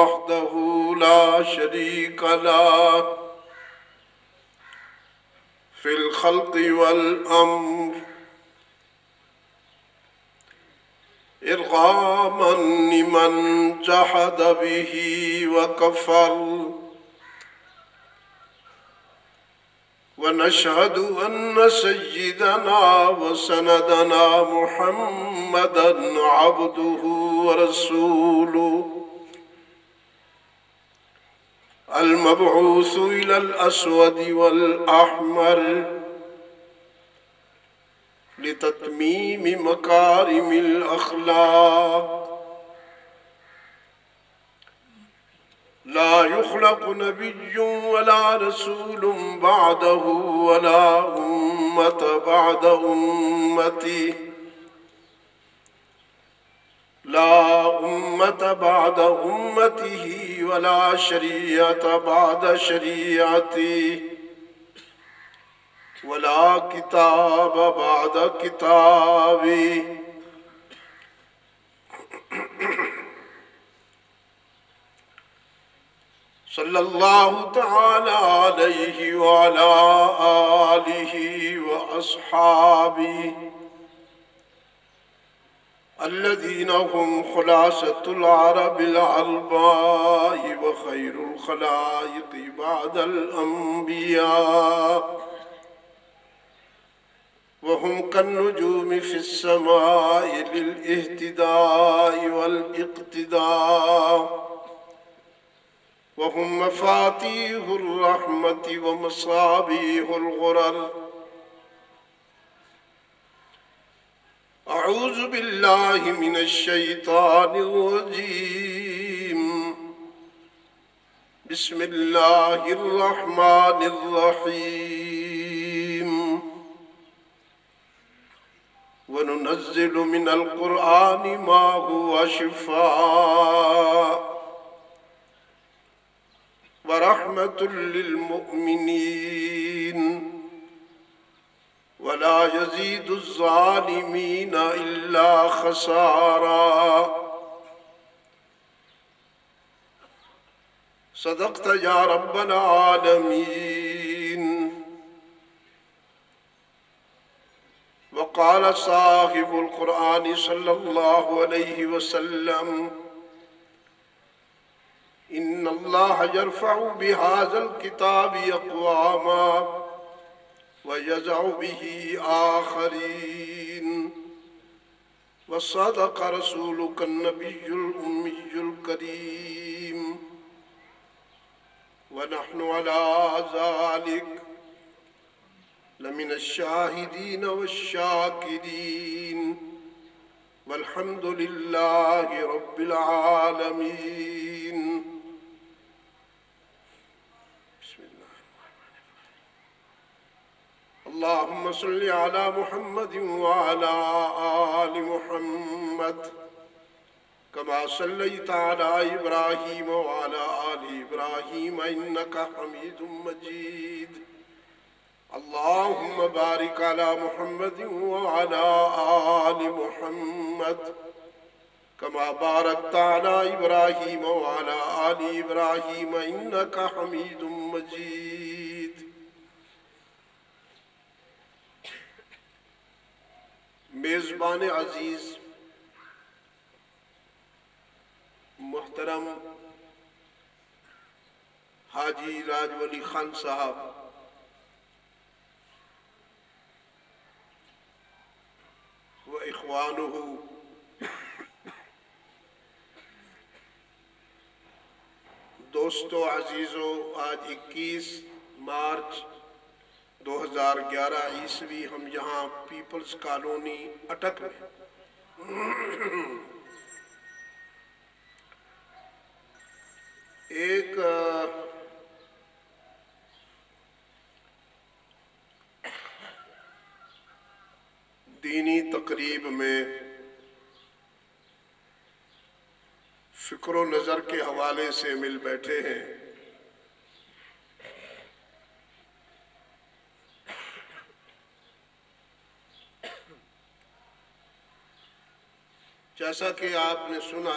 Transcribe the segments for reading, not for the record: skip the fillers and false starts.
وحده لا شريك له في الخلق والأمر إرغاما لمن جحد به وكفر ونشهد أن سيدنا وسندنا محمدا عبده ورسوله المبعوث إلى الأسود والأحمر لتتميم مكارم الأخلاق لا يخلق نبي ولا رسول بعده ولا أمة بعد أمته لا أمة بعد أمته ولا شريعة بعد شريعته ولا كتاب بعد كتابه صلى الله تعالى عليه وعلى آله وأصحابه الذين هم خلاصة العرب العرباء وخير الخلائق بعد الأنبياء وهم كالنجوم في السماء للاهتداء والاقتداء وهم مفاتيح الرحمة ومصابيح الغرر أعوذ بالله من الشيطان الرجيم بسم الله الرحمن الرحيم وننزل من القرآن ما هو شفاء ورحمة للمؤمنين ولا يزيد الظالمين إلا خسارا صدقت يا رب العالمين. وقال صاحب القرآن صلى الله عليه وسلم إن الله يرفع بهذا الكتاب أقواما ويزع به آخرين وصدق رسولك النبي الأمي الكريم ونحن على ذلك لمن الشاهدين والشاكرين والحمد لله رب العالمين. اللهم صل على محمد وعلى آل محمد كما صليت على إبراهيم وعلى آل إبراهيم إنك حميد مجيد. اللهم بارك على محمد وعلى آل محمد كما باركت على إبراهيم وعلى آل إبراهيم إنك حميد مجيد. میزبان عزیز محترم حاجی راج ولی خان صاحب، و اخوانہ، دوستو عزیزو، آج 21 مارچ 2011 عیسوی ہم یہاں پیپلز کالونی اٹک میں ایک دینی تقریب میں فکر و نظر کے حوالے سے مل بیٹھے ہیں۔ جیسا کہ آپ نے سنا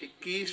21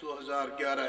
2011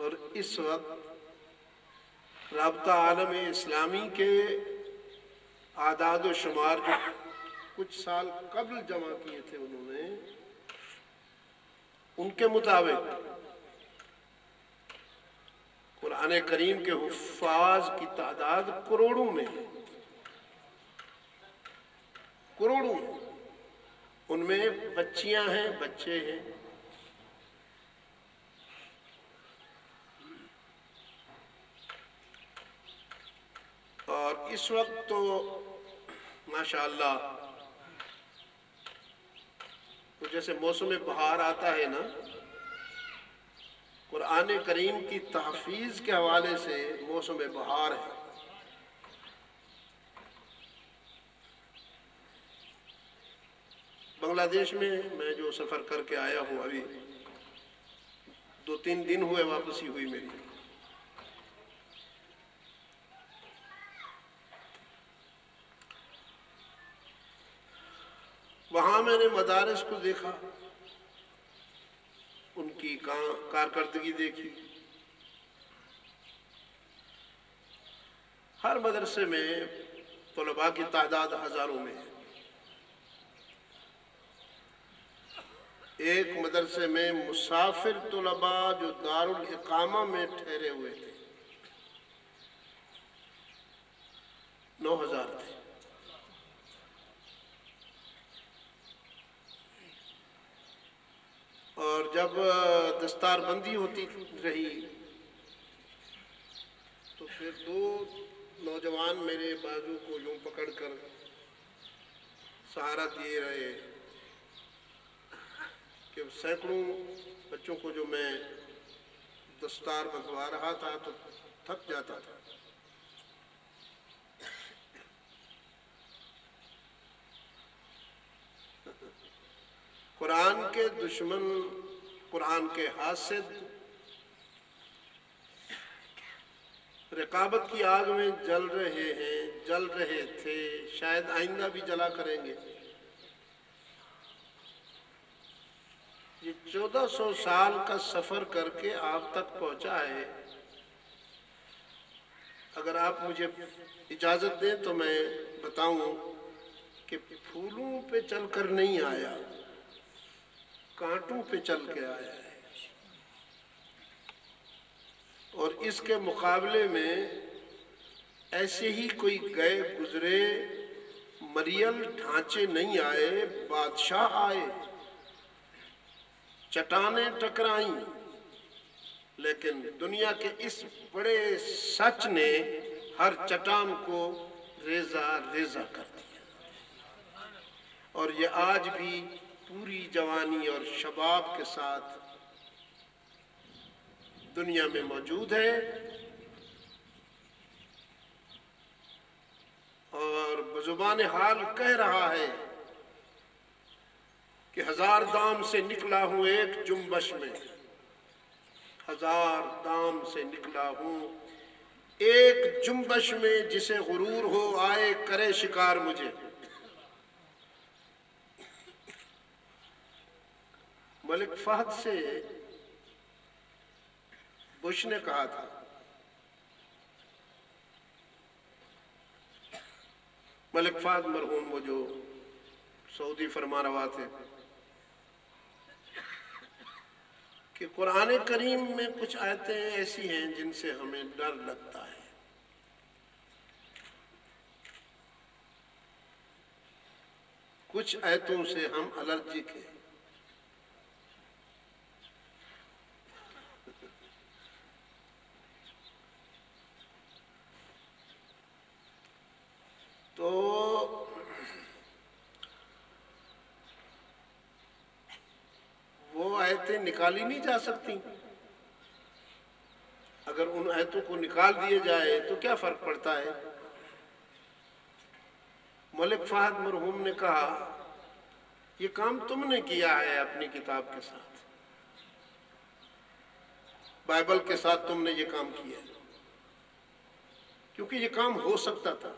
اور اس وقت رابطہ عالم اسلامی کے اعداد و شمار جو کچھ سال قبل جمع کیے تھے انہوں نے، ان کے مطابق قرآن کریم کے حفاظ کی تعداد کروڑوں میں ہے، کروڑوں میں۔ ان میں بچیاں ہیں، بچے ہیں۔ اور اس وقت تو ماشاءاللہ تو جیسے موسم بہار آتا ہے نا، قرآن کریم کی تحفیظ کے حوالے سے موسم بہار ہے۔ بنگلہ دیش میں میں جو سفر کر کے آیا ہوں، ابھی 2-3 دن ہوئے واپسی ہوئی میری۔ وہاں میں نے مدارس کو دیکھا، ان کی کارکردگی دیکھی۔ ہر مدرسے میں طلباء کی تعداد ہزاروں میں ہے۔ ایک مدرسے میں مسافر طلباء جو دارالاقامہ میں ٹھہرے ہوئے تھے 9,000 تھے۔ اور جب دستار بندی ہوتی رہی تو پھر 2 نوجوان میرے بازو کو یوں پکڑ کر سہارا دیے رہے کہ سینکڑوں بچوں کو جو میں دستار بندھوا رہا تھا تو تھک جاتا تھا۔ قرآن کے دشمن قرآن کے حاسد رقابت کی آگ میں جل رہے ہیں، جل رہے تھے، شاید آئندہ بھی جلا کریں گے۔ یہ 1400 سال کا سفر کر کے آپ تک پہنچا ہے۔ اگر آپ مجھے اجازت دیں تو میں بتاؤں کہ پھولوں پہ چل کر نہیں آیا، کانٹوں پہ چل کے آیا ہے۔ اور اس کے مقابلے میں ایسے ہی کوئی گئے گزرے مریل ڈھانچے نہیں آئے، بادشاہ آئے، چٹانیں ٹکرائیں، لیکن دنیا کے اس بڑے سچ نے ہر چٹان کو ریزہ ریزہ کر دیا۔ اور یہ آج بھی پوری جوانی اور شباب کے ساتھ دنیا میں موجود ہے، اور بزبان حال کہہ رہا ہے کہ 1000 دام سے نکلا ہوں ایک جنبش میں، 1000 دام سے نکلا ہوں ایک جنبش میں، جسے غرور ہو آئے کرے شکار مجھے۔ ملک فہد سے بش نے کہا تھا، ملک فہد مرحوم وہ جو سعودی فرمانروا تھے، کہ قرآن کریم میں کچھ آیتیں ایسی ہیں جن سے ہمیں ڈر لگتا ہے۔ کچھ آیتوں سے ہم الرجک ہیں۔ تو وہ آیتیں نکالی نہیں جا سکتی۔ اگر ان آیتوں کو نکال دیے جائے تو کیا فرق پڑتا ہے؟ ملک فہد مرحوم نے کہا، یہ کام تم نے کیا ہے اپنی کتاب کے ساتھ، بائبل کے ساتھ تم نے یہ کام کیا ہے، کیونکہ یہ کام ہو سکتا تھا۔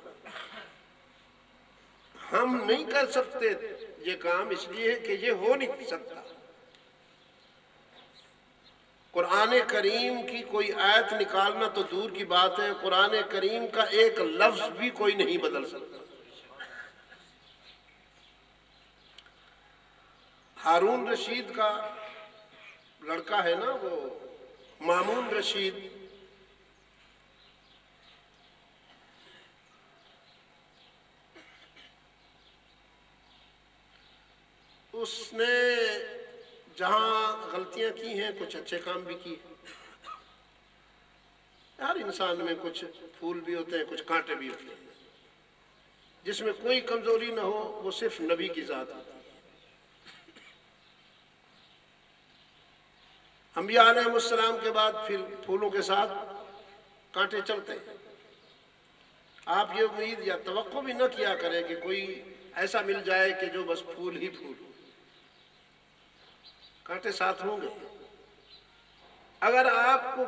ہم نہیں کر سکتے یہ کام اس لیے کہ یہ ہو نہیں سکتا۔ قرآن کریم کی کوئی آیت نکالنا تو دور کی بات ہے، قرآن کریم کا ایک لفظ بھی کوئی نہیں بدل سکتا۔ ہارون رشید کا لڑکا ہے نا وہ مامون رشید، اس نے جہاں غلطیاں کی ہیں کچھ اچھے کام بھی کیے۔ ہر انسان میں کچھ پھول بھی ہوتے ہیں، کچھ کانٹے بھی ہوتے ہیں۔ جس میں کوئی کمزوری نہ ہو وہ صرف نبی کی ذات ہوتی ہے۔ انبیاء علیہ السلام کے بعد پھر پھولوں کے ساتھ کانٹے چلتے ہیں۔ آپ یہ امید یا توقع بھی نہ کیا کریں کہ کوئی ایسا مل جائے کہ جو بس پھول ہی پھول ہو، کانٹے ساتھ ہوں گے۔ اگر آپ کو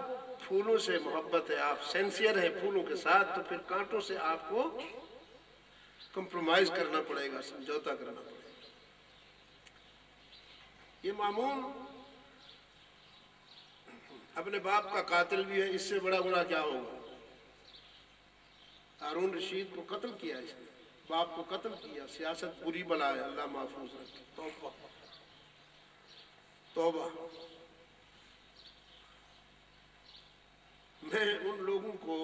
پھولوں سے محبت ہے، آپ سینسیئر ہیں پھولوں کے ساتھ، تو پھر کانٹوں سے آپ کو کمپرومائز کرنا پڑے گا، سمجھوتا کرنا پڑے گا۔ یہ مامون اپنے باپ کا قاتل بھی ہے، اس سے بڑا گناہ کیا ہوگا؟ ہارون رشید کو قتل کیا، اس نے باپ کو قتل کیا۔ سیاست بری بلا ہے، اللہ محفوظ رکھے۔ توبہ توبہ۔ میں ان لوگوں کو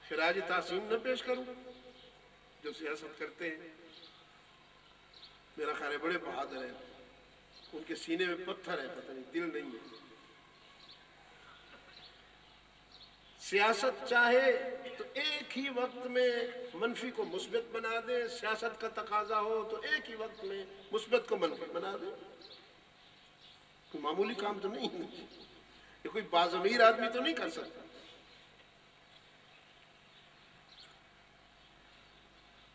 خراج تحسین نہ پیش کروں جو سیاست کرتے ہیں، میرا خیال ہے بڑے بہادر ہیں، ان کے سینے میں پتھر ہے، پتہ نہیں دل نہیں ہے۔ سیاست چاہے تو ایک ہی وقت میں منفی کو مثبت بنا دے، سیاست کا تقاضا ہو تو ایک ہی وقت میں مثبت کو منفی بنا دے۔ کوئی معمولی کام تو نہیں ہے، یہ کوئی باضمیر آدمی تو نہیں کر سکتا۔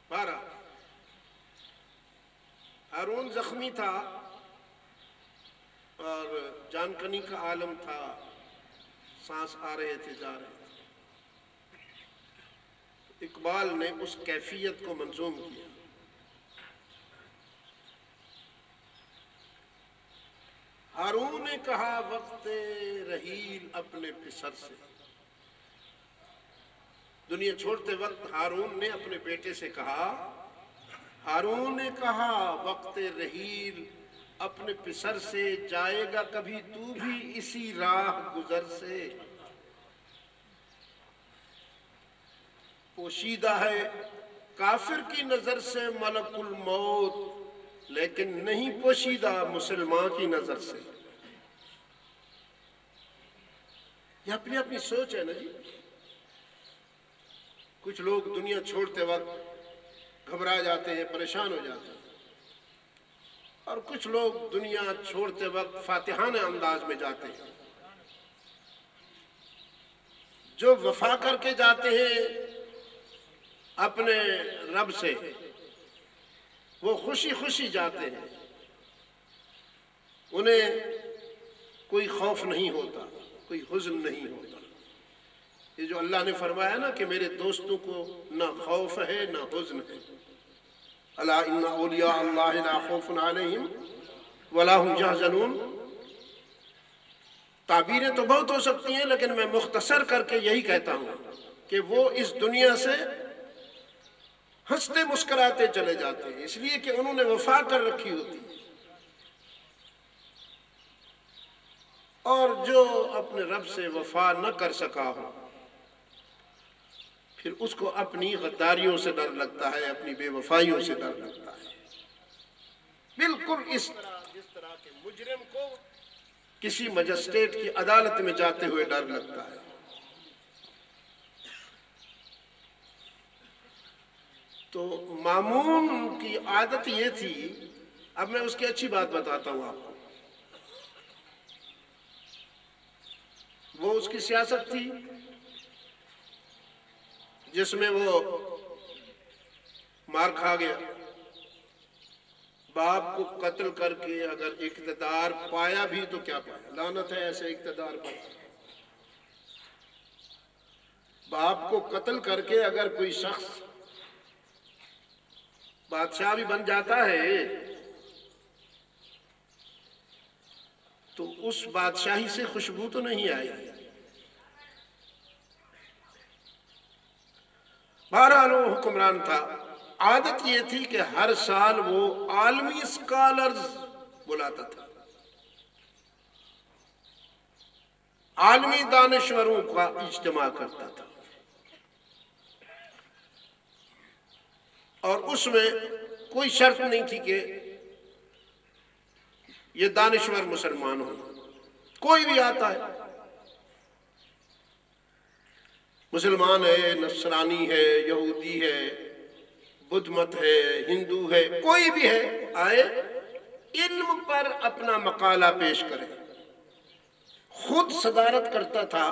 بارہ ہارون زخمی تھا اور جان کنی کا عالم تھا، سانس آ رہے تھے جا رہے تھے۔ اقبال نے اس کیفیت کو منظوم کیا۔ ہارون نے کہا وقت رحیل اپنے پسر سے، دنیا چھوڑتے وقت ہارون نے اپنے بیٹے سے کہا، ہارون نے کہا وقت رحیل اپنے پسر سے، جائے گا کبھی تو بھی اسی راہ گزر سے۔ پوشیدہ ہے کافر کی نظر سے ملک الموت، لیکن نہیں پوشیدہ مسلمان کی نظر سے۔ یہ اپنی اپنی سوچ ہے نا جی۔ کچھ لوگ دنیا چھوڑتے وقت گھبرا جاتے ہیں، پریشان ہو جاتے ہیں، اور کچھ لوگ دنیا چھوڑتے وقت فاتحانہ انداز میں جاتے ہیں۔ جو وفا کر کے جاتے ہیں اپنے رب سے، وہ خوشی خوشی جاتے ہیں، انہیں کوئی خوف نہیں ہوتا، کوئی حزن نہیں ہوتا۔ یہ جو اللہ نے فرمایا نا کہ میرے دوستوں کو نہ خوف ہے نہ حزن ہے، الا ان اولیاء اللہ لا خوف علیہم ولا هم یحزنون۔ تعبیریں تو بہت ہو سکتی ہیں، لیکن میں مختصر کر کے یہی کہتا ہوں کہ وہ اس دنیا سے ہنستے مسکراتے چلے جاتے ہیں، اس لیے کہ انہوں نے وفا کر رکھی ہوتی ہے۔ اور جو اپنے رب سے وفا نہ کر سکا ہو، پھر اس کو اپنی غداریوں سے ڈر لگتا ہے، اپنی بے وفائیوں سے ڈر لگتا ہے۔ بالکل اس طرح جس طرح کے مجرم کو کسی مجسٹریٹ کی عدالت میں جاتے ہوئے ڈر لگتا ہے۔ تو مامون کی عادت یہ تھی، اب میں اس کی اچھی بات بتاتا ہوں آپ کو۔ وہ اس کی سیاست تھی جس میں وہ مار کھا گیا، باپ کو قتل کر کے اگر اقتدار پایا بھی تو کیا پایا، لعنت ہے ایسے اقتدار پر۔ باپ کو قتل کر کے اگر کوئی شخص بادشاہ بھی بن جاتا ہے تو اس بادشاہی سے خوشبو تو نہیں آئی. بہرحال وہ حکمران تھا. عادت یہ تھی کہ ہر سال وہ عالمی اسکالرز بلاتا تھا، عالمی دانشوروں کا اجتماع کرتا تھا، اور اس میں کوئی شرط نہیں تھی کہ یہ دانشور مسلمان ہو. کوئی بھی آتا ہے، مسلمان ہے، نصرانی ہے، یہودی ہے، بدھ مت ہے، ہندو ہے، کوئی بھی ہے، آئے علم پر اپنا مقالہ پیش کرے. خود صدارت کرتا تھا،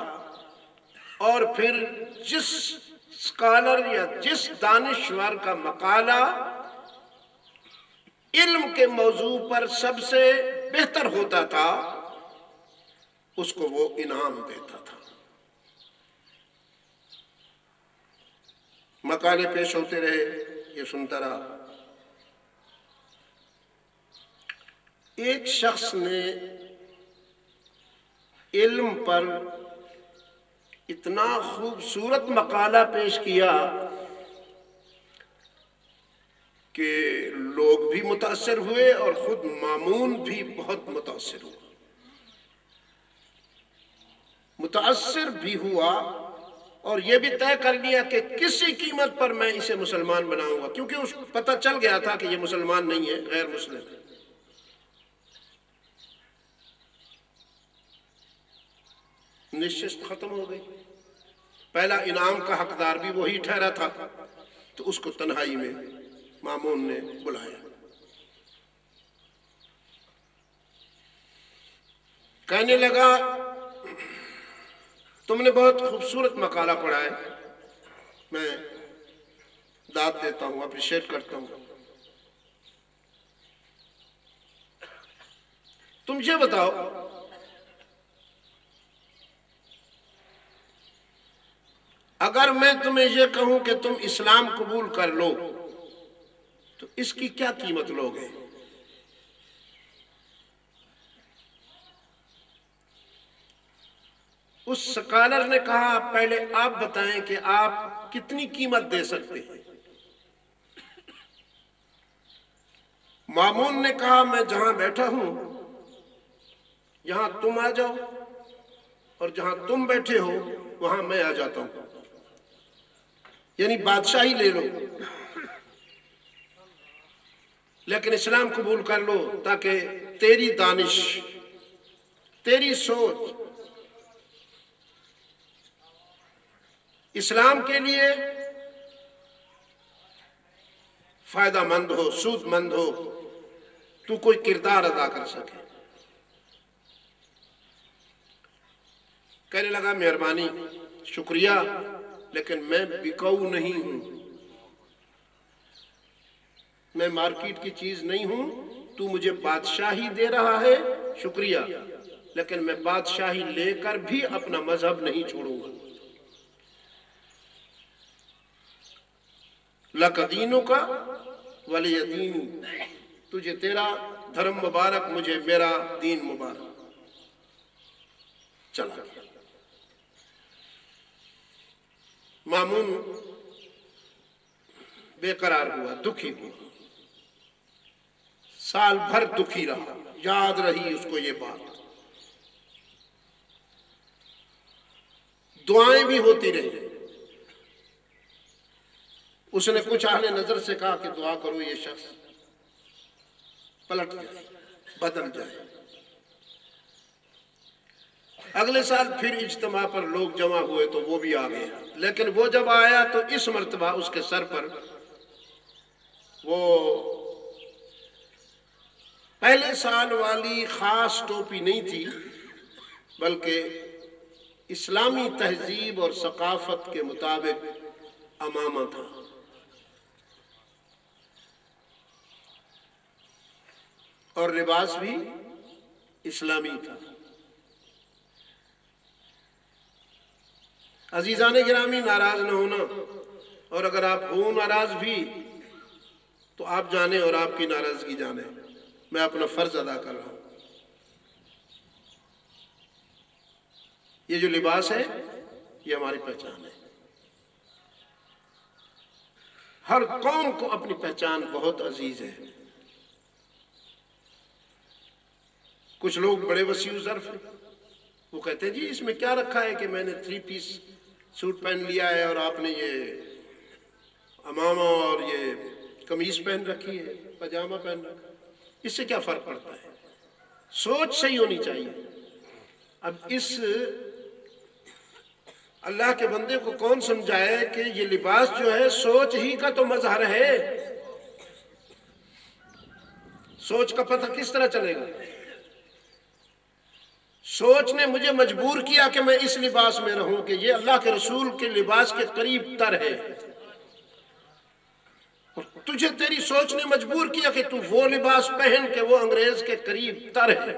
اور پھر جس اسکالر یا جس دانشور کا مقالہ علم کے موضوع پر سب سے بہتر ہوتا تھا اس کو وہ انعام دیتا تھا. مقالے پیش ہوتے رہے، یہ سنتا رہا. ایک شخص نے علم پر اتنا خوبصورت مقالہ پیش کیا کہ لوگ بھی متاثر ہوئے اور خود مامون بھی بہت متاثر ہوا. متاثر بھی ہوا اور یہ بھی طے کر لیا کہ کسی قیمت پر میں اسے مسلمان بناؤں گا، کیونکہ اس کو پتہ چل گیا تھا کہ یہ مسلمان نہیں ہے، غیر مسلم ہے. نشست ختم ہو گئی. پہلا انعام کا حقدار بھی وہی ٹھہرا تھا، تو اس کو تنہائی میں مامون نے بلایا. کہنے لگا تم نے بہت خوبصورت مقالہ پڑھا ہے، میں داد دیتا ہوں، اپریشیٹ کرتا ہوں. تم یہ بتاؤ اگر میں تمہیں یہ کہوں کہ تم اسلام قبول کر لو تو اس کی کیا قیمت لوگے؟ اس سکالر نے کہا پہلے آپ بتائیں کہ آپ کتنی قیمت دے سکتے ہیں. مامون نے کہا میں جہاں بیٹھا ہوں یہاں تم آ جاؤ، اور جہاں تم بیٹھے ہو وہاں میں آ جاتا ہوں، یعنی بادشاہی لے لو لیکن اسلام قبول کر لو تاکہ تیری دانش، تیری سوچ اسلام کے لیے فائدہ مند ہو، سود مند ہو، تو کوئی کردار ادا کر سکے. کہنے لگا مہربانی، شکریہ، لیکن میں بکاؤ نہیں ہوں، میں مارکیٹ کی چیز نہیں ہوں. تو مجھے بادشاہی دے رہا ہے، شکریہ، لیکن میں بادشاہی لے کر بھی اپنا مذہب نہیں چھوڑوں گا. لَکَ دِینُکَ وَلِیَ دِینِ، تجھے تیرا دھرم مبارک، مجھے میرا دین مبارک. چلا گیا. مامون بے قرار ہوا، دکھی ہوا، سال بھر دکھی رہا. یاد رہی اس کو یہ بات، دعائیں بھی ہوتی رہی. اس نے کچھ اہل نظر سے کہا کہ دعا کرو یہ شخص پلٹ جائے، بدل جائے. اگلے سال پھر اجتماع پر لوگ جمع ہوئے تو وہ بھی آ گیا، لیکن وہ جب آیا تو اس مرتبہ اس کے سر پر وہ پہلے سال والی خاص ٹوپی نہیں تھی، بلکہ اسلامی تہذیب اور ثقافت کے مطابق عمامہ تھا. اور لباس بھی اسلامی تھا. عزیزان گرامی، ناراض نہ ہونا، اور اگر آپ ہوں ناراض بھی تو آپ جانیں اور آپ کی ناراضگی جانیں، میں اپنا فرض ادا کر رہا ہوں. یہ جو لباس ہے یہ ہماری پہچان ہے. ہر قوم کو اپنی پہچان بہت عزیز ہے. کچھ لوگ بڑے وسیع ظرف ہیں، وہ کہتے ہیں جی اس میں کیا رکھا ہے کہ میں نے 3 پیس سوٹ پہن لیا ہے اور آپ نے یہ عمامہ اور یہ قمیص پہن رکھی ہے، پاجامہ پہن رکھا ہے، اس سے کیا فرق پڑتا ہے؟ سوچ صحیح ہونی چاہیے. اب اس اللہ کے بندے کو کون سمجھائے کہ یہ لباس جو ہے سوچ ہی کا تو مظہر ہے. سوچ کا پتہ کس طرح چلے گا؟ سوچ نے مجھے مجبور کیا کہ میں اس لباس میں رہوں کہ یہ اللہ کے رسول کے لباس کے قریب تر ہے. تجھے تیری سوچ نے مجبور کیا کہ تو وہ لباس پہن کہ وہ انگریز کے قریب تر ہے.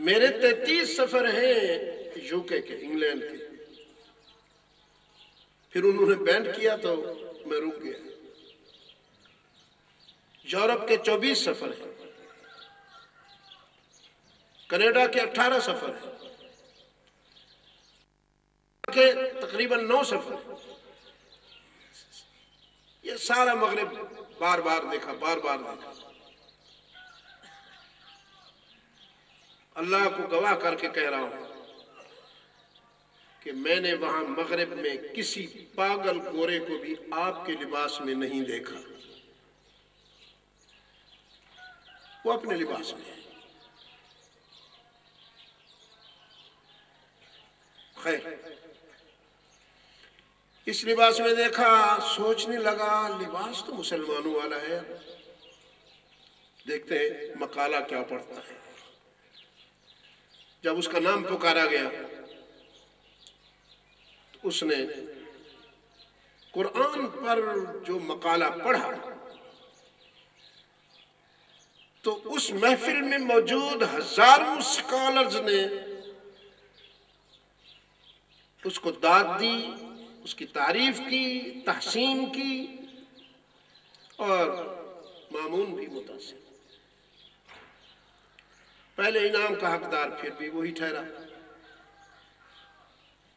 میرے 33 سفر ہیں یوکے کے، انگلینڈ کے. پھر انہوں نے بینڈ کیا تو میں رک گیا. یورپ کے 24 سفر ہیں، کینیڈا کے 18 سفر ہیں، کے تقریباً 9 سفر ہیں. یہ سارا مغرب بار بار دیکھا، بار بار دیکھا. اللہ کو گواہ کر کے کہہ رہا ہوں کہ میں نے وہاں مغرب میں کسی پاگل گورے کو بھی آپ کے لباس میں نہیں دیکھا. وہ اپنے لباس میں ہے. خیر، اس لباس میں دیکھا، سوچنے لگا لباس تو مسلمانوں والا ہے. دیکھتے ہیں مقالہ کیا پڑھتا ہے. جب اس کا نام پکارا گیا تو اس نے قرآن پر جو مقالہ پڑھا تو اس محفل میں موجود ہزاروں سکالرز نے اس کو داد دی، اس کی تعریف کی، تحسین کی، اور مامون بھی متاثر. پہلے انعام کا حقدار پھر بھی وہی ٹھہرا.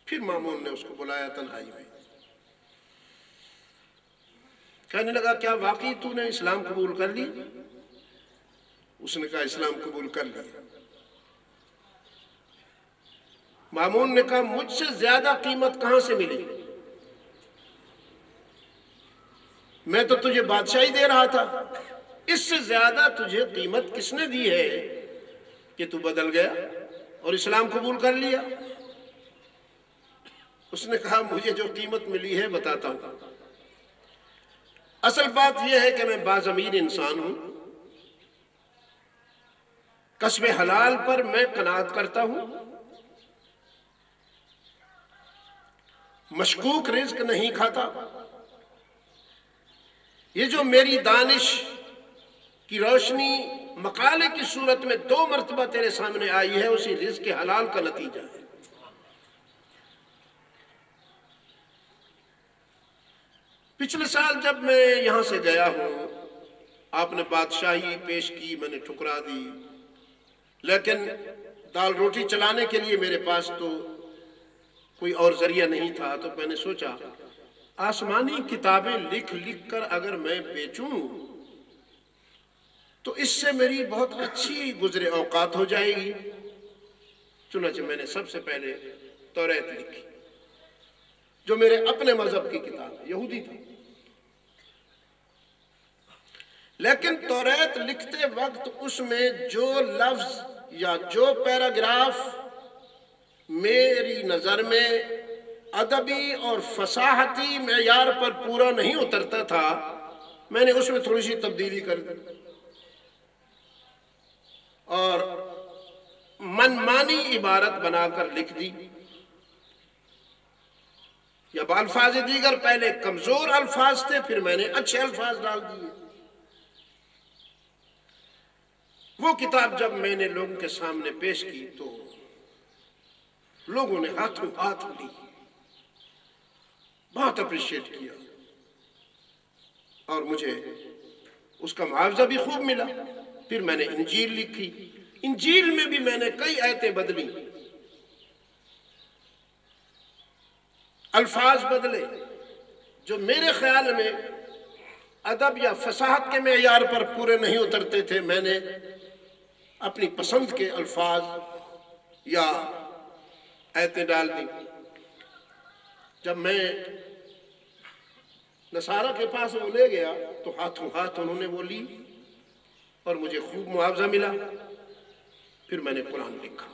پھر مامون نے اس کو بلایا تنہائی میں، کہنے لگا کیا واقعی تو نے اسلام قبول کر لی؟ اس نے کہا اسلام قبول کر لیا. مامون نے کہا مجھ سے زیادہ قیمت کہاں سے ملی؟ میں تو تجھے بادشاہی دے رہا تھا، اس سے زیادہ تجھے قیمت کس نے دی ہے کہ تو بدل گیا اور اسلام قبول کر لیا؟ اس نے کہا مجھے جو قیمت ملی ہے بتاتا ہوں. اصل بات یہ ہے کہ میں باضمیر انسان ہوں. کسب حلال پر میں قناعت کرتا ہوں. مشکوک رزق نہیں کھاتا. یہ جو میری دانش کی روشنی مقالے کی صورت میں 2 مرتبہ تیرے سامنے آئی ہے، اسی رزق حلال کا نتیجہ ہے. پچھلے سال جب میں یہاں سے گیا ہوں، آپ نے بادشاہی پیش کی، میں نے ٹھکرا دی، لیکن دال روٹی چلانے کے لیے میرے پاس تو کوئی اور ذریعہ نہیں تھا. تو میں نے سوچا آسمانی کتابیں لکھ لکھ کر اگر میں بیچوں تو اس سے میری بہت اچھی گزرے اوقات ہو جائے گی. چنانچہ میں نے سب سے پہلے توریت لکھی، جو میرے اپنے مذہب کی کتاب ہے، یہودی تھا. لیکن توریت لکھتے وقت اس میں جو لفظ یا جو پیراگراف میری نظر میں ادبی اور فصاحتی معیار پر پورا نہیں اترتا تھا، میں نے اس میں تھوڑی سی تبدیلی کر دی اور منمانی عبارت بنا کر لکھ دی. یا بالفاظ دیگر پہلے کمزور الفاظ تھے، پھر میں نے اچھے الفاظ ڈال دیے. وہ کتاب جب میں نے لوگوں کے سامنے پیش کی تو لوگوں نے ہاتھوں ہاتھ لی، بہت اپریشیٹ کیا، اور مجھے اس کا معاوضہ بھی خوب ملا۔ پھر میں نے انجیل لکھی، انجیل میں بھی میں نے کئی آیتیں بدلی، الفاظ بدلے جو میرے خیال میں ادب یا فصاحت کے معیار پر پورے نہیں اترتے تھے۔ میں نے اپنی پسند کے الفاظ یا آیتیں ڈال دی۔ جب میں نصارہ کے پاس وہ لے گیا تو ہاتھوں ہاتھ انہوں نے وہ لی اور مجھے خوب معاوضہ ملا۔ پھر میں نے قرآن لکھا،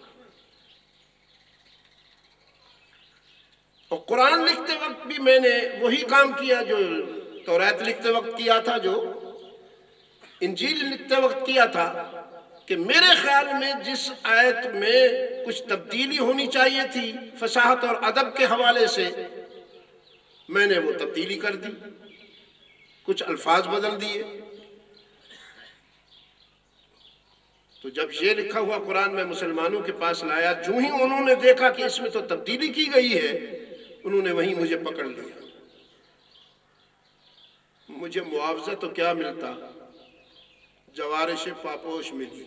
اور قرآن لکھتے وقت بھی میں نے وہی کام کیا جو توریت لکھتے وقت کیا تھا، جو انجیل لکھتے وقت کیا تھا، کہ میرے خیال میں جس آیت میں کچھ تبدیلی ہونی چاہیے تھی فصاحت اور ادب کے حوالے سے، میں نے وہ تبدیلی کر دی، کچھ الفاظ بدل دیے۔ تو جب یہ لکھا ہوا قرآن میں مسلمانوں کے پاس لایا، جو ہی انہوں نے دیکھا کہ اس میں تو تبدیلی کی گئی ہے، انہوں نے وہیں مجھے پکڑ لیا۔ مجھے معاوضہ تو کیا ملتا، جوارش پاپوش ملی۔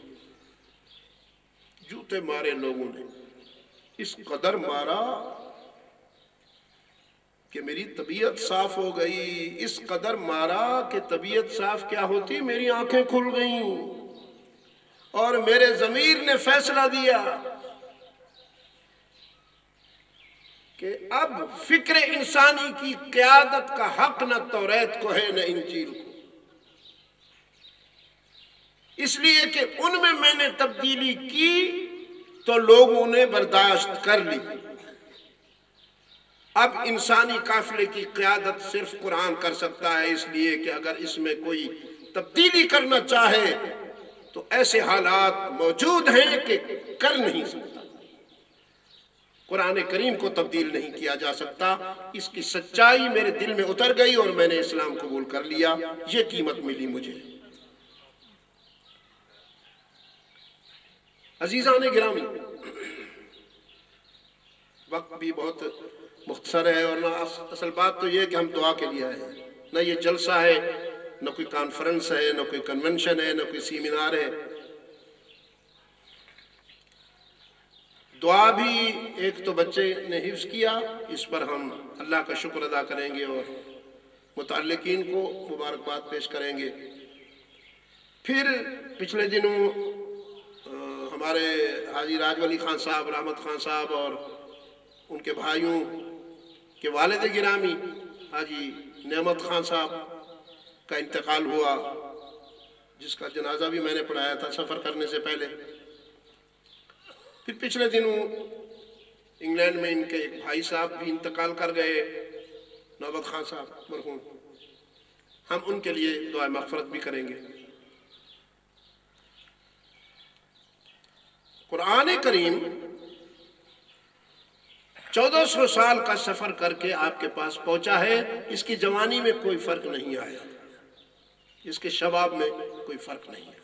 جوتے مارے لوگوں نے، اس قدر مارا کہ میری طبیعت صاف ہو گئی، اس قدر مارا کہ طبیعت صاف کیا ہوتی، میری آنکھیں کھل گئیں اور میرے ضمیر نے فیصلہ دیا کہ اب فکر انسانی کی قیادت کا حق نہ توریت کو ہے نہ انجیل کو، اس لیے کہ ان میں نے تبدیلی کی تو لوگوں نے برداشت کر لی۔ اب انسانی قافلے کی قیادت صرف قرآن کر سکتا ہے، اس لیے کہ اگر اس میں کوئی تبدیلی کرنا چاہے تو ایسے حالات موجود ہیں کہ کر نہیں سکتا۔ قرآن کریم کو تبدیل نہیں کیا جا سکتا۔ اس کی سچائی میرے دل میں اتر گئی اور میں نے اسلام قبول کر لیا۔ یہ قیمت ملی مجھے۔ عزیزان گرامی، وقت بھی بہت مختصر ہے، اور اصل بات تو یہ کہ ہم دعا کے لیے آئے ہیں، نہ یہ جلسہ ہے، نہ کوئی کانفرنس ہے، نہ کوئی کنونشن ہے، نہ کوئی سیمینار ہے۔ دعا بھی ایک تو بچے نے حفظ کیا، اس پر ہم اللہ کا شکر ادا کریں گے اور متعلقین کو مبارکباد پیش کریں گے۔ پھر پچھلے دنوں ہمارے حاجی راج ولی خان صاحب، رحمت خان صاحب اور ان کے بھائیوں کے والد گرامی حاجی نعمت خان صاحب کا انتقال ہوا، جس کا جنازہ بھی میں نے پڑھایا تھا سفر کرنے سے پہلے۔ پھر پچھلے دنوں انگلینڈ میں ان کے ایک بھائی صاحب بھی انتقال کر گئے، نوبت خان صاحب مرحوم۔ ہم ان کے لیے دعا مغفرت بھی کریں گے۔ قرآن کریم 1400 سال کا سفر کر کے آپ کے پاس پہنچا ہے۔ اس کی جوانی میں کوئی فرق نہیں آیا، اس کے شباب میں کوئی فرق نہیں آیا۔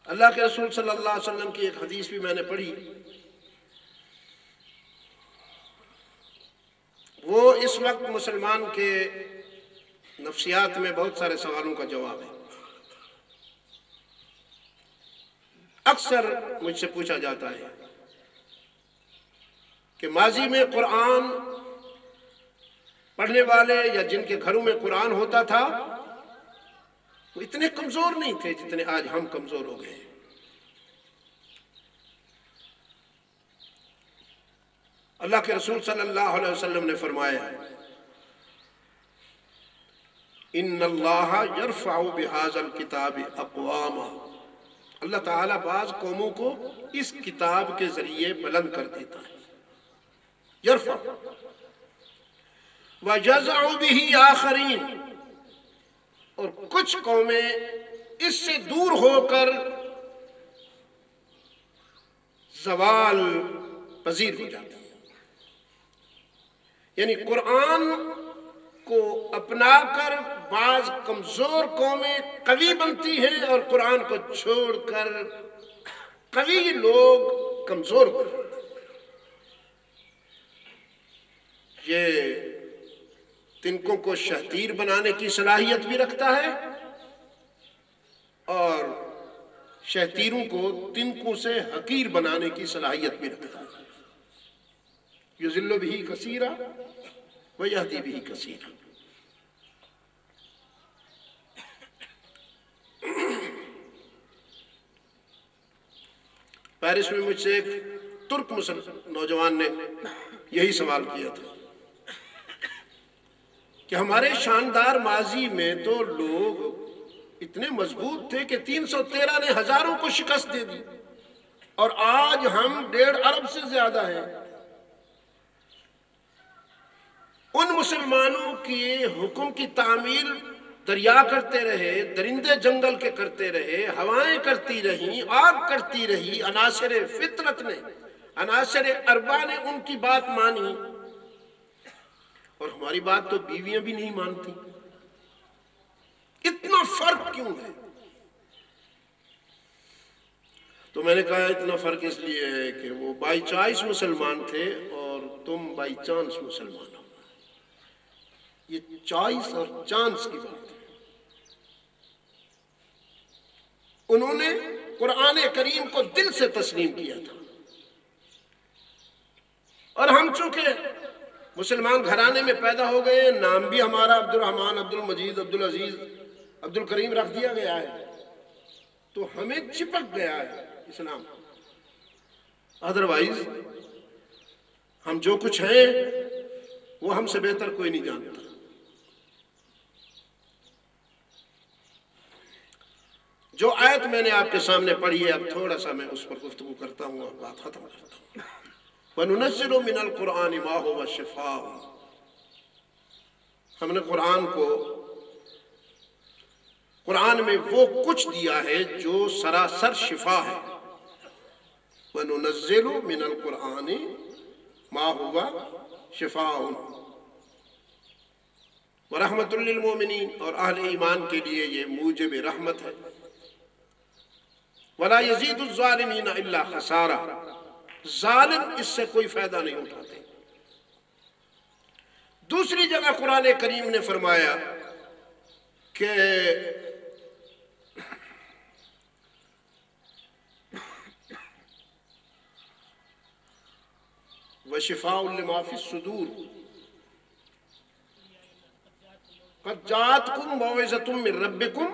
اللہ کے رسول صلی اللہ علیہ وسلم کی ایک حدیث بھی میں نے پڑھی، وہ اس وقت مسلمان کے نفسیات میں بہت سارے سوالوں کا جواب ہے۔ اکثر مجھ سے پوچھا جاتا ہے کہ ماضی میں قرآن پڑھنے والے یا جن کے گھروں میں قرآن ہوتا تھا وہ اتنے کمزور نہیں تھے جتنے آج ہم کمزور ہو گئے ہیں۔ اللہ کے رسول صلی اللہ علیہ وسلم نے فرمایا، ان اللہ یرفع بہذا الکتاب اقواما، اللہ تعالیٰ بعض قوموں کو اس کتاب کے ذریعے بلند کر دیتا ہے، یرفع، وَيَزْعُ بِهِ آخَرِينَ، اور کچھ قومیں اس سے دور ہو کر زوال پذیر ہو جاتی ہیں۔ یعنی قرآن کو اپنا کر بعض کمزور قومیں قوی بنتی ہیں، اور قرآن کو چھوڑ کر قوی لوگ کمزور کرے. یہ تنکوں کو شہتیر بنانے کی صلاحیت بھی رکھتا ہے اور شہتیروں کو تنکوں سے حقیر بنانے کی صلاحیت بھی رکھتا ہے. یذل بہ کثیرا ویہدی بہ کثیرا. پیرس میں مجھ سے ایک ترک نوجوان نے یہی سوال کیا تھا کہ ہمارے شاندار ماضی میں تو لوگ اتنے مضبوط تھے کہ 313 نے ہزاروں کو شکست دے دی اور آج ہم 1.5 ارب سے زیادہ ہیں. ان مسلمانوں کے حکم کی تعمیل دریا کرتے رہے، درندے جنگل کے کرتے رہے، ہوائیں کرتی رہیں، آگ کرتی رہی، عناصر فطرت نے، عناصر اربع نے ان کی بات مانی، اور ہماری بات تو بیویاں بھی نہیں مانتی. اتنا فرق کیوں ہے؟ تو میں نے کہا اتنا فرق اس لیے ہے کہ وہ بائی چوائس مسلمان تھے اور تم بائی چانس مسلمان ہو. یہ چوائس اور چانس کی بات ہے. انہوں نے قرآن کریم کو دل سے تسلیم کیا تھا، اور ہم چونکہ مسلمان گھرانے میں پیدا ہو گئے، نام بھی ہمارا عبد الرحمن، عبد المجید، عبد العزیز، عبد الکریم رکھ دیا گیا ہے، تو ہمیں چپک گیا ہے اسلام. ادروائز ہم جو کچھ ہیں وہ ہم سے بہتر کوئی نہیں جانتا. جو آیت میں نے آپ کے سامنے پڑھی ہے، اب تھوڑا سا میں اس پر گفتگو کرتا ہوں اور بات ختم کرتا ہوں. وَنُنَزِّلُ مِنَ الْقُرْآنِ مَا هُوَ شِفَاءٌ. ہم نے قرآن میں وہ کچھ دیا ہے جو سراسر شفا ہے. وَنُنَزِّلُ مِنَ الْقُرْآنِ مَا هُوَ شِفَاءٌ وَرَحْمَةٌ لِّلْمُؤْمِنِينَ. اور اہل ایمان کے لیے یہ موجب رحمت ہے. وَلَا يَزِيدُ الظَّالِمِينَ إِلَّا خَسَارًا. ظالم اس سے کوئی فائدہ نہیں اٹھاتے. دوسری جگہ قرآن کریم نے فرمایا کہ وَشِفَاءٌ لِمَا فِي الصُّدُورِ قَدْ جَاءَتْكُمْ مَوْعِظَةٌ مِّن رَبِّكُمْ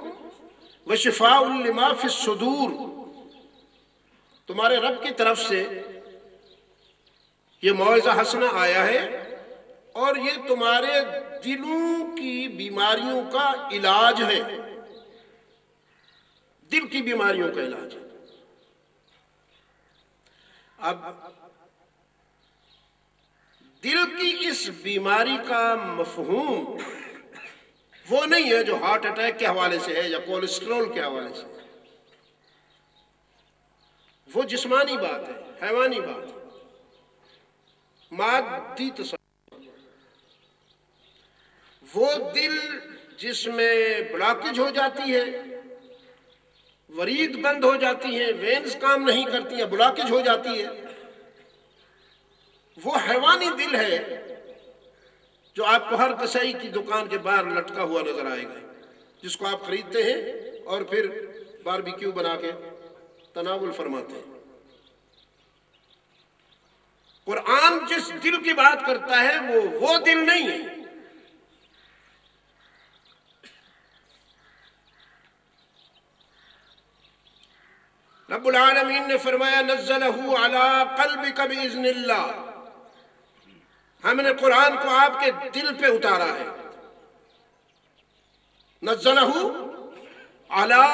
وَشِفَاءٌ لِمَا فِي الصُّدُورِ. تمہارے رب کی طرف سے یہ موعظہ حسنہ آیا ہے اور یہ تمہارے دلوں کی بیماریوں کا علاج ہے. دل کی بیماریوں کا علاج ہے. اب دل کی اس بیماری کا مفہوم وہ نہیں ہے جو ہارٹ اٹیک کے حوالے سے ہے یا کولیسٹرول کے حوالے سے. وہ جسمانی بات ہے، حیوانی بات ہے، مادی تصور. وہ دل جس میں بلاکج ہو جاتی ہے، ورید بند ہو جاتی ہیں، وینز کام نہیں کرتی ہیں، بلاکج ہو جاتی ہے، وہ حیوانی دل ہے جو آپ کو ہر کسائی کی دکان کے باہر لٹکا ہوا نظر آئے گا، جس کو آپ خریدتے ہیں اور پھر باربیکیو بنا کے تناول فرماتے ہیں. قرآن جس دل کی بات کرتا ہے وہ دل نہیں ہے. رب العالمین نے فرمایا نزلہ علی قلبک باذن اللہ. ہم نے قرآن کو آپ کے دل پہ اتارا ہے. نزلہ علی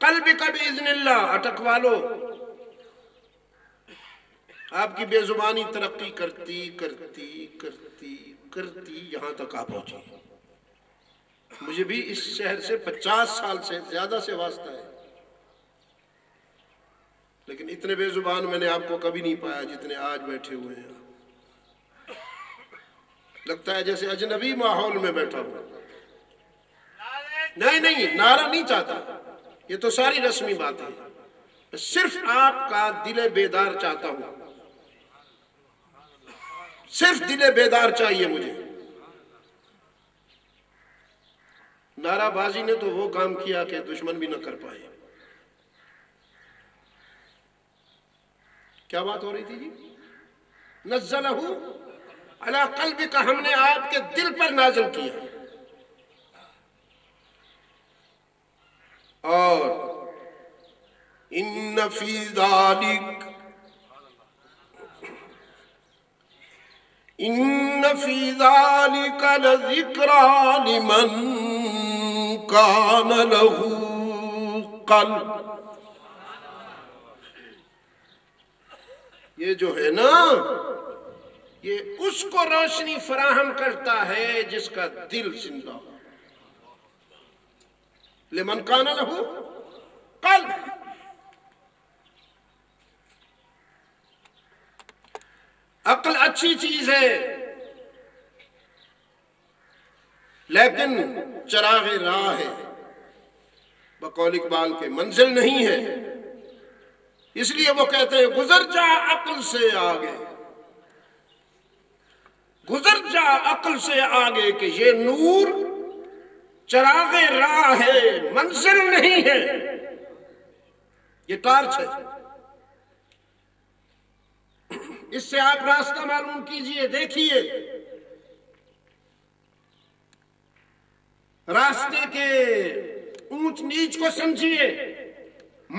قلبک باذن اللہ. اٹکوا لو. آپ کی بے زبانی ترقی کرتی کرتی کرتی کرتی یہاں تک آپ پہنچی. مجھے بھی اس شہر سے 50 سال سے زیادہ سے واسطہ ہے، لیکن اتنے بے زبان میں نے آپ کو کبھی نہیں پایا جتنے آج بیٹھے ہوئے ہیں. لگتا ہے جیسے اجنبی ماحول میں بیٹھا ہوں. نہیں نعرہ نہیں چاہتا، یہ تو ساری رسمی بات ہے. صرف آپ کا دل بیدار چاہتا ہوں، صرف دل بیدار چاہیے مجھے۔ نعرہ بازی نے تو وہ کام کیا کہ دشمن بھی نہ کر پائے۔ کیا بات ہو رہی تھی جی؟ نزلہ علی قلبک، ہم نے آپ کے دل پر نازل کیا۔ اور ان فی ذالک، ان فی ذالک لذکریٰ لمن کان لہ قلب۔ یہ جو ہے نا، یہ اس کو روشنی فراہم کرتا ہے جس کا دل زندہ ہو۔ لمن کان لہ قلب۔ عقل اچھی چیز ہے، لیکن چراغ راہ ہے، بقول اقبال کے منزل نہیں ہے۔ اس لیے وہ کہتے ہیں گزر جا عقل سے آگے، گزر جا عقل سے آگے، کہ یہ نور چراغ راہ ہے، منزل نہیں ہے، یہ ٹارچ ہے۔ اس سے آپ راستہ معلوم کیجئے، دیکھیے راستے کے اونچ نیچ کو سمجھیے۔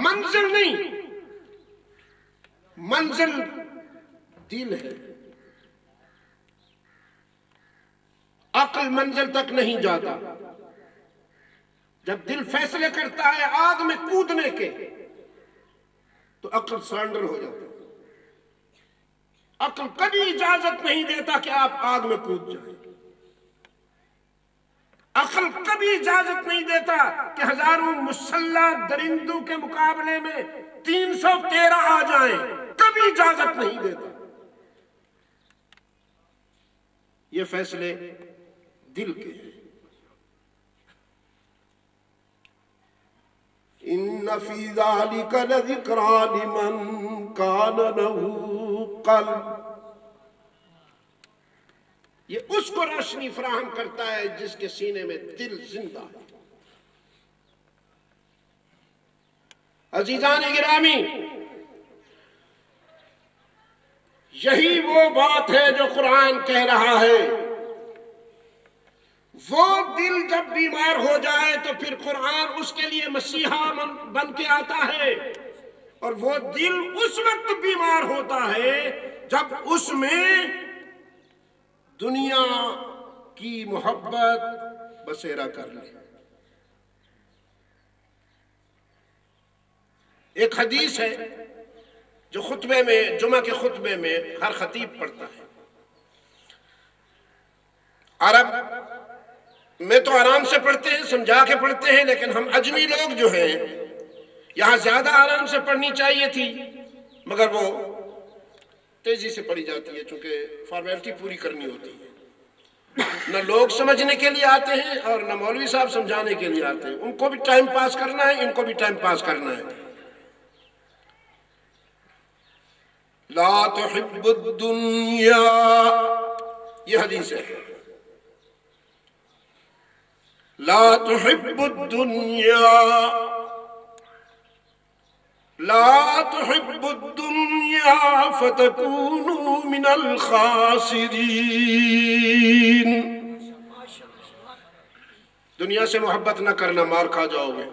منزل نہیں، منزل دل ہے۔ عقل منزل تک نہیں جاتا۔ جب دل فیصلے کرتا ہے آگ میں کودنے کے، تو عقل سرنڈر ہو جاتا ہے۔ عقل کبھی اجازت نہیں دیتا کہ آپ آگ میں کود جائیں۔ عقل کبھی اجازت نہیں دیتا کہ ہزاروں مسلح درندوں کے مقابلے میں 313 آ جائیں، کبھی اجازت نہیں دیتا۔ یہ فیصلے دل کے ہیں۔ ان فی ذالک لذکریٰ لمن کان لہ قلب۔ یہ اس کو روشنی فراہم کرتا ہے جس کے سینے میں دل زندہ ہے۔ عزیزان گرامی، یہی وہ بات ہے جو قرآن کہہ رہا ہے۔ وہ دل جب بیمار ہو جائے تو پھر قرآن اس کے لیے مسیحا بن کے آتا ہے، اور وہ دل اس وقت بیمار ہوتا ہے جب اس میں دنیا کی محبت بسیرا کر لے۔ ایک حدیث ہے جو خطبے میں، جمعہ کے خطبے میں ہر خطیب پڑھتا ہے۔ عرب میں تو آرام سے پڑھتے ہیں، سمجھا کے پڑھتے ہیں، لیکن ہم عجمی لوگ جو ہیں یہاں زیادہ آرام سے پڑھنی چاہیے تھی، مگر وہ تیزی سے پڑھی جاتی ہے چونکہ فارمیلٹی پوری کرنی ہوتی ہے۔ نہ لوگ سمجھنے کے لیے آتے ہیں اور نہ مولوی صاحب سمجھانے کے لیے آتے ہیں، ان کو بھی ٹائم پاس کرنا ہے، ان کو بھی ٹائم پاس کرنا ہے۔ لا تحب الدنیا، یہ حدیث ہے، لا تحب الدنیا، لا تحب الدنیا فتکونوا من الخاسرین۔ دنیا سے محبت نہ کرنا، مار کھا جاؤ گے۔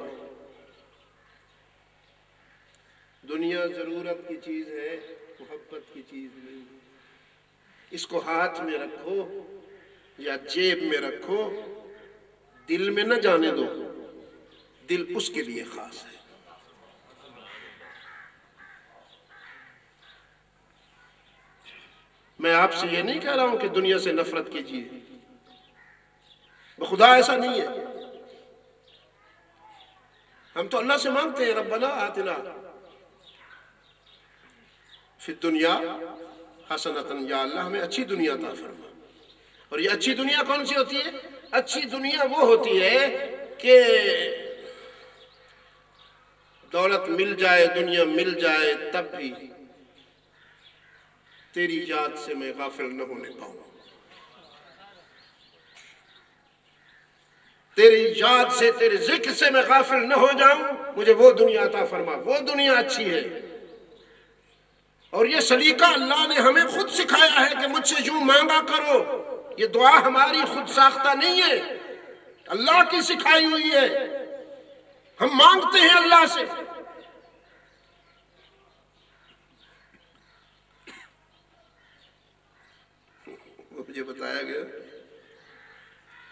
دنیا ضرورت کی چیز ہے، محبت کی چیز نہیں۔ اس کو ہاتھ میں رکھو یا جیب میں رکھو، دل میں نہ جانے دو، دل اس کے لیے خاص ہے۔ میں آپ سے یہ نہیں کہہ رہا ہوں کہ دنیا سے نفرت کیجیے، بخدا ایسا نہیں ہے۔ ہم تو اللہ سے مانگتے ہیں ربنا آتنا فی الدنیا حسنۃ، یا اللہ ہمیں اچھی دنیا عطا فرما۔ اور یہ اچھی دنیا کون سی ہوتی ہے؟ اچھی دنیا وہ ہوتی ہے کہ دولت مل جائے، دنیا مل جائے، تب بھی تیری یاد سے میں غافل نہ ہونے پاؤں، تیری یاد سے، تیرے ذکر سے میں غافل نہ ہو جاؤں، مجھے وہ دنیا عطا فرما، وہ دنیا اچھی ہے۔ اور یہ سلیقہ اللہ نے ہمیں خود سکھایا ہے کہ مجھ سے یوں مانگا کرو، یہ دعا ہماری خود ساختہ نہیں ہے، اللہ کی سکھائی ہوئی ہے، ہم مانگتے ہیں اللہ سے۔ مجھے بتایا گیا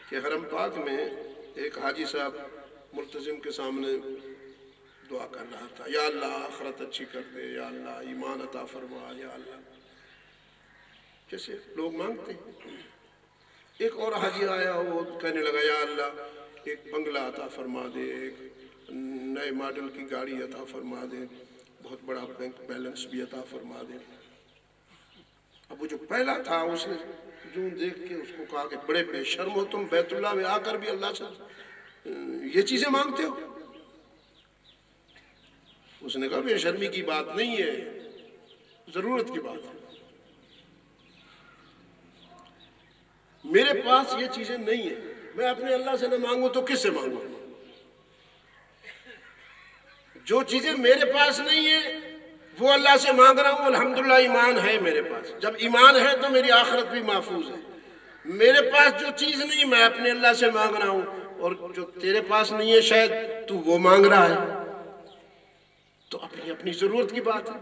کہ حرم پاک میں ایک حاجی صاحب ملتزم کے سامنے دعا کر رہا تھا، یا اللہ آخرت اچھی کر دے، یا اللہ ایمان عطا فرما، یا اللہ، جیسے لوگ مانگتے ہیں۔ ایک اور حاجی آیا، وہ کہنے لگا یا اللہ ایک بنگلہ عطا فرما دے، ایک نئے ماڈل کی گاڑی عطا فرما دے، بہت بڑا بینک بیلنس بھی عطا فرما دے۔ اب وہ جو پہلا تھا اس نے یوں دیکھ کے اس کو کہا کہ بڑے بے شرم ہو تم، بیت اللہ میں آ کر بھی اللہ سے یہ چیزیں مانگتے ہو؟ اس نے کہا بے شرمی کی بات نہیں ہے، ضرورت کی بات ہے، میرے پاس یہ چیزیں نہیں ہیں، میں اپنے اللہ سے نہ مانگوں تو کس سے مانگوں؟ جو چیزیں میرے پاس نہیں ہیں وہ اللہ سے مانگ رہا ہوں، الحمدللہ ایمان ہے میرے پاس، جب ایمان ہے تو میری آخرت بھی محفوظ ہے۔ میرے پاس جو چیز نہیں میں اپنے اللہ سے مانگ رہا ہوں، اور جو تیرے پاس نہیں ہے شاید تو وہ مانگ رہا ہے، تو اپنی اپنی ضرورت کی بات ہے۔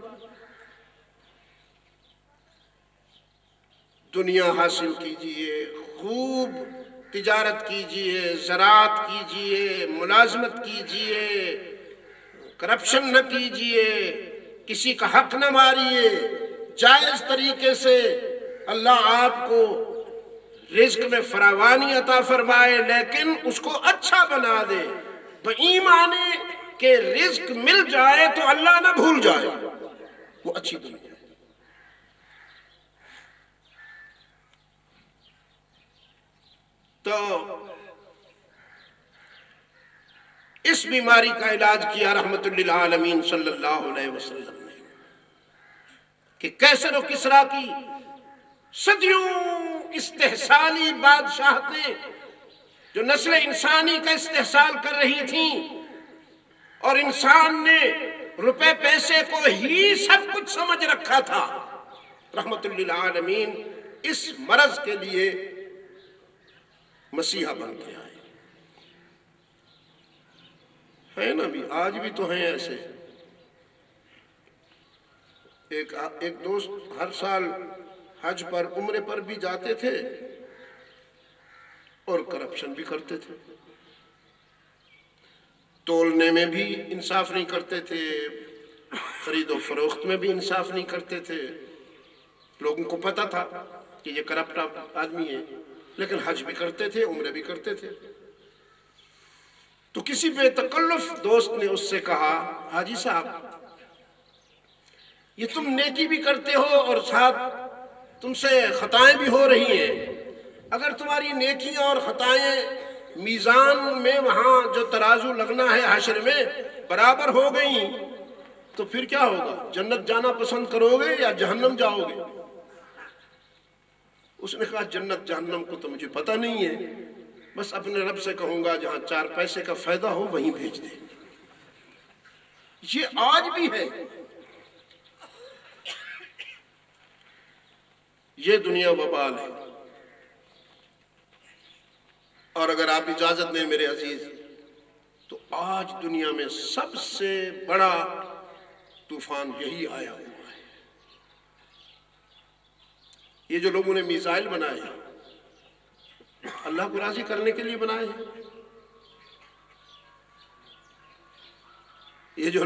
دنیا حاصل کیجئے، خوب تجارت کیجئے، زراعت کیجئے، ملازمت کیجئے، کرپشن نہ کیجئے، کسی کا حق نہ ماریے، جائز طریقے سے اللہ آپ کو رزق میں فراوانی عطا فرمائے، لیکن اس کو اچھا بنا دے، بایمان کہ رزق مل جائے تو اللہ نہ بھول جائے، وہ اچھی دنیا ہے۔ تو اس بیماری کا علاج کیا رحمت للعالمین صلی اللہ علیہ وسلم نے، کہ کیسر و کسریٰ کی صدیوں استحصالی بادشاہتیں جو نسل انسانی کا استحصال کر رہی تھیں، اور انسان نے روپے پیسے کو ہی سب کچھ سمجھ رکھا تھا، رحمت للعالمین اس مرض کے لیے مسیحا بن کے آئے ہیں نا، بھی آج بھی تو ہیں ایسے۔ ایک دوست ہر سال حج پر عمرے پر بھی جاتے تھے اور کرپشن بھی کرتے تھے، تولنے میں بھی انصاف نہیں کرتے تھے، خرید و فروخت میں بھی انصاف نہیں کرتے تھے، لوگوں کو پتا تھا کہ یہ کرپٹ آدمی ہے، لیکن حج بھی کرتے تھے، عمرے بھی کرتے تھے۔ تو کسی بے تکلف دوست نے اس سے کہا، حاجی صاحب یہ تم نیکی بھی کرتے ہو اور ساتھ تم سے خطائیں بھی ہو رہی ہیں، اگر تمہاری نیکیاں اور خطائیں میزان میں وہاں جو ترازو لگنا ہے حشر میں برابر ہو گئیں تو پھر کیا ہوگا؟ جنت جانا پسند کرو گے یا جہنم جاؤ گے؟ اس نے کہا جنت جہنم کو تو مجھے پتہ نہیں ہے، بس اپنے رب سے کہوں گا جہاں 4 پیسے کا فائدہ ہو وہیں بھیج دے۔ یہ آج بھی ہے، یہ دنیا وبال ہے۔ اور اگر آپ اجازت دیں میرے عزیز تو آج دنیا میں سب سے بڑا طوفان یہی آیا ہوا ہے۔ یہ جو لوگوں نے میزائل بنائے اللہ کو راضی کرنے کے لیے بنائے ہیں، یہ جو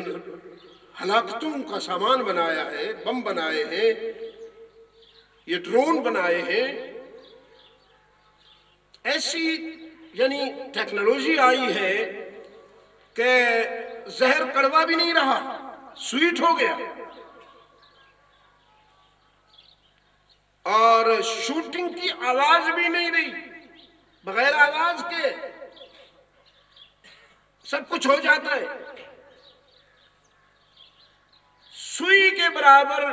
ہلاکتوں کا سامان بنایا ہے، بم بنائے ہیں، یہ ڈرون بنائے ہیں، ایسی یعنی ٹیکنالوجی آئی ہے کہ زہر کڑوا بھی نہیں رہا، سویٹ ہو گیا، اور شوٹنگ کی آواز بھی نہیں رہی، بغیر آواز کے سب کچھ ہو جاتا ہے۔ سوئی کے برابر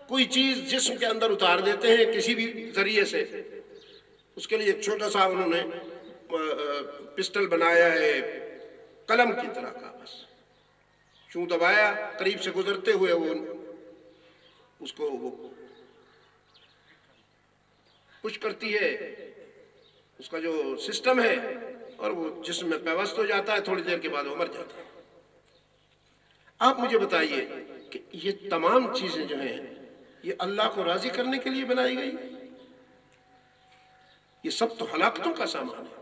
کوئی چیز جسم کے اندر اتار دیتے ہیں کسی بھی ذریعے سے، اس کے لیے ایک چھوٹا سا انہوں نے پسٹل بنایا ہے قلم کی طرح کا، بس چوں دبایا قریب سے گزرتے ہوئے وہ اس کو وہ کچھ کرتی ہے، اس کا جو سسٹم ہے، اور وہ جسم میں پیوست ہو جاتا ہے، تھوڑی دیر کے بعد وہ مر جاتا ہے۔ آپ مجھے بتائیے کہ یہ تمام چیزیں جو ہیں یہ اللہ کو راضی کرنے کے لیے بنائی گئی؟ یہ سب تو ہلاکتوں کا سامان ہے،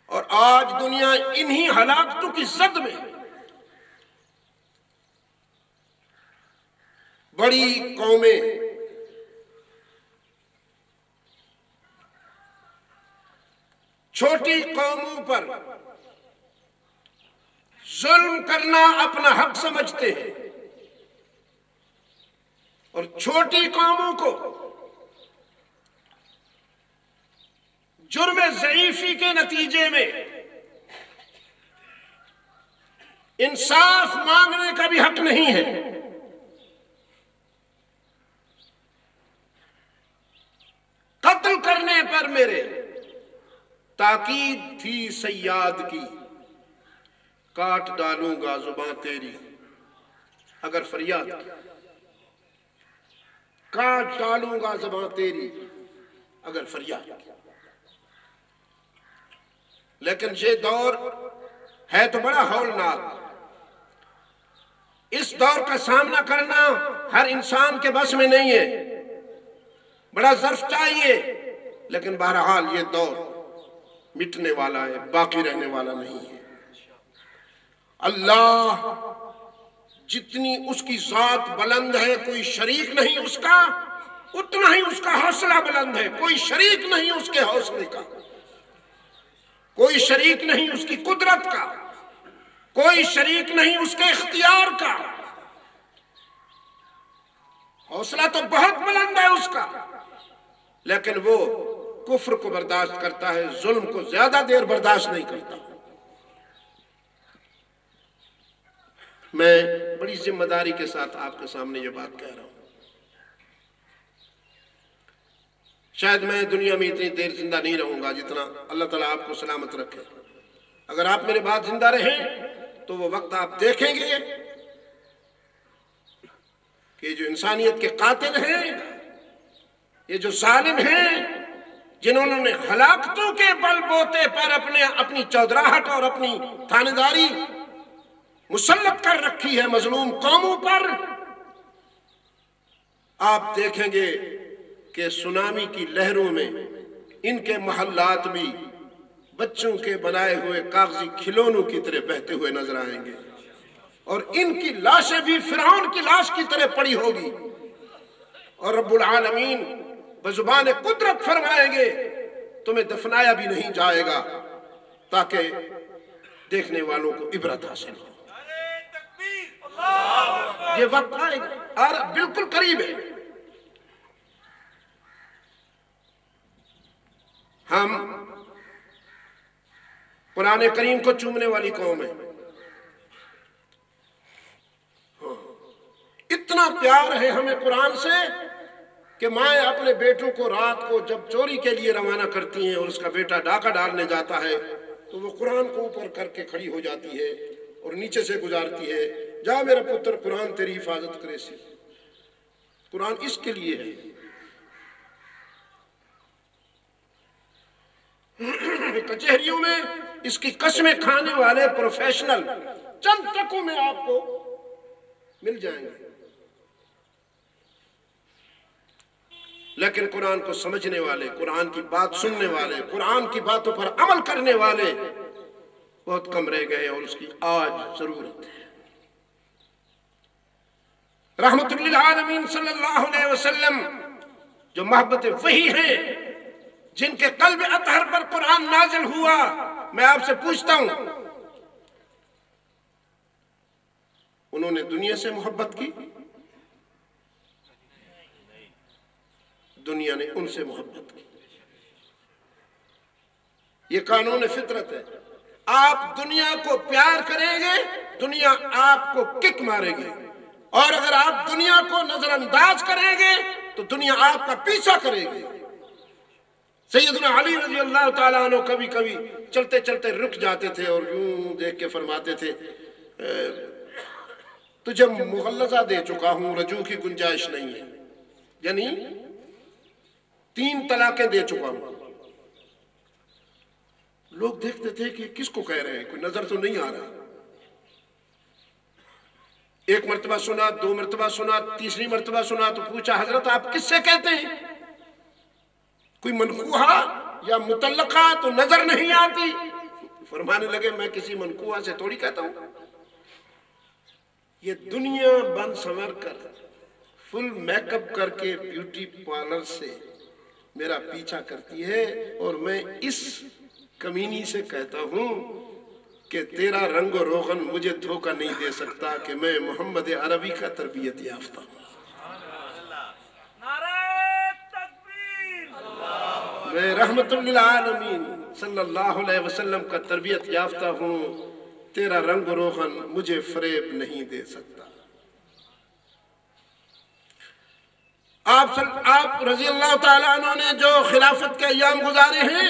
اور آج دنیا انہی ہلاکتوں کی زد میں بڑی قومیں چھوٹی قوموں پر ظلم کرنا اپنا حق سمجھتے ہیں، اور چھوٹی قوموں کو جرم ضعیفی کے نتیجے میں انصاف مانگنے کا بھی حق نہیں ہے۔ قتل کرنے پر میرے تاکید تھی صیاد کی، کاٹ ڈالوں گا زباں تیری اگر فریاد کی، کاٹ ڈالوں گا زباں تیری اگر فریاد کی۔ لیکن یہ دور ہے تو بڑا ہولناک، اس دور کا سامنا کرنا ہر انسان کے بس میں نہیں ہے، بڑا ظرف چاہیے، لیکن بہرحال یہ دور مٹنے والا ہے، باقی رہنے والا نہیں ہے۔ اللہ جتنی اس کی ذات بلند ہے، کوئی شریک نہیں اس کا، اتنا ہی اس کا حوصلہ بلند ہے، کوئی شریک نہیں اس کے حوصلے کا، کوئی شریک نہیں اس کی قدرت کا، کوئی شریک نہیں اس کے اختیار کا۔ حوصلہ تو بہت بلند ہے اس کا، لیکن وہ کفر کو برداشت کرتا ہے، ظلم کو زیادہ دیر برداشت نہیں کرتا۔ میں بڑی ذمہ داری کے ساتھ آپ کے سامنے یہ بات کہہ رہا ہوں۔ شاید میں دنیا میں اتنی دیر زندہ نہیں رہوں گا جتنا اللہ تعالیٰ آپ کو سلامت رکھے۔ اگر آپ میرے بعد زندہ رہیں تو وہ وقت آپ دیکھیں گے کہ جو انسانیت کے قاتل ہیں، یہ جو ظالم ہیں، جنہوں نے ہلاکتوں کے بل بوتے پر اپنی چودراہٹ اور اپنی تھانیداری مسلط کر رکھی ہے مظلوم قوموں پر، آپ دیکھیں گے کہ سونامی کی لہروں میں ان کے محلات بھی بچوں کے بنائے ہوئے کاغذی کھلونوں کی طرح بہتے ہوئے نظر آئیں گے، اور ان کی لاشیں بھی فرعون کی لاش کی طرح پڑی ہوگی، اور رب العالمین بزبان قدرت فرمائیں گے تمہیں دفنایا بھی نہیں جائے گا، تاکہ دیکھنے والوں کو عبرت حاصل ہو۔ یہ وقت آئے گا اور بالکل قریب ہے۔ ہم قرآن کریم کو چومنے والی قوم ہے، اتنا پیار ہے ہمیں قرآن سے کہ مائیں اپنے بیٹوں کو رات کو جب چوری کے لیے روانہ کرتی ہیں اور اس کا بیٹا ڈاکہ ڈالنے جاتا ہے تو وہ قرآن کو اوپر کر کے کھڑی ہو جاتی ہے اور نیچے سے گزارتی ہے، جا میرا پتر قرآن تیری حفاظت کرے سی۔ قرآن اس کے لیے ہے۔ کچہریوں میں اس کی قسمیں کھانے والے پروفیشنل چند ٹکوں میں آپ کو مل جائیں گے، لیکن قرآن کو سمجھنے والے، قرآن کی بات سننے والے، قرآن کی باتوں پر عمل کرنے والے بہت کم رہ گئے، اور اس کی آج ضرورت ہے۔ رحمت للعالمین صلی اللہ علیہ وسلم جو محبت وحی ہیں، جن کے قلب اطہر پر قرآن نازل ہوا، میں آپ سے پوچھتا ہوں انہوں نے دنیا سے محبت کی؟ دنیا نے ان سے محبت کی۔ یہ قانون فطرت ہے، آپ دنیا کو پیار کریں گے، دنیا آپ کو کک مارے گی، اور اگر آپ دنیا کو نظر انداز کریں گے تو دنیا آپ کا پیچھا کرے گی۔ سیدنا علی رضی اللہ تعالیٰ عنہ کبھی کبھی چلتے چلتے رک جاتے تھے اور یوں دیکھ کے فرماتے تھے تجھے مغلظہ دے چکا ہوں، رجوع کی گنجائش نہیں ہے، یعنی 3 طلاقیں دے چکا ہوں۔ لوگ دیکھتے تھے کہ کس کو کہہ رہے ہیں، کوئی نظر تو نہیں آ رہا۔ 1 مرتبہ سنا، 2 مرتبہ سنا، تیسری مرتبہ سنا تو پوچھا حضرت آپ کس سے کہتے ہیں؟ کوئی منقوحہ یا مطلقہ تو نظر نہیں آتی۔ فرمانے لگے میں کسی منقوحہ سے تھوڑی کہتا ہوں، یہ دنیا بن سنور کر فل میک اپ کر کے بیوٹی پارلر سے میرا پیچھا کرتی ہے، اور میں اس کمینی سے کہتا ہوں کہ تیرا رنگ و روغن مجھے دھوکہ نہیں دے سکتا کہ میں محمد عربی کا تربیت یافتہ ہوں، میں رحمت للعالمین صلی اللہ علیہ وسلم کا تربیت یافتہ ہوں، تیرا رنگ و روغن مجھے فریب نہیں دے سکتا۔ آپ رضی اللہ تعالیٰ عنہ نے جو خلافت کے ایام گزارے ہیں،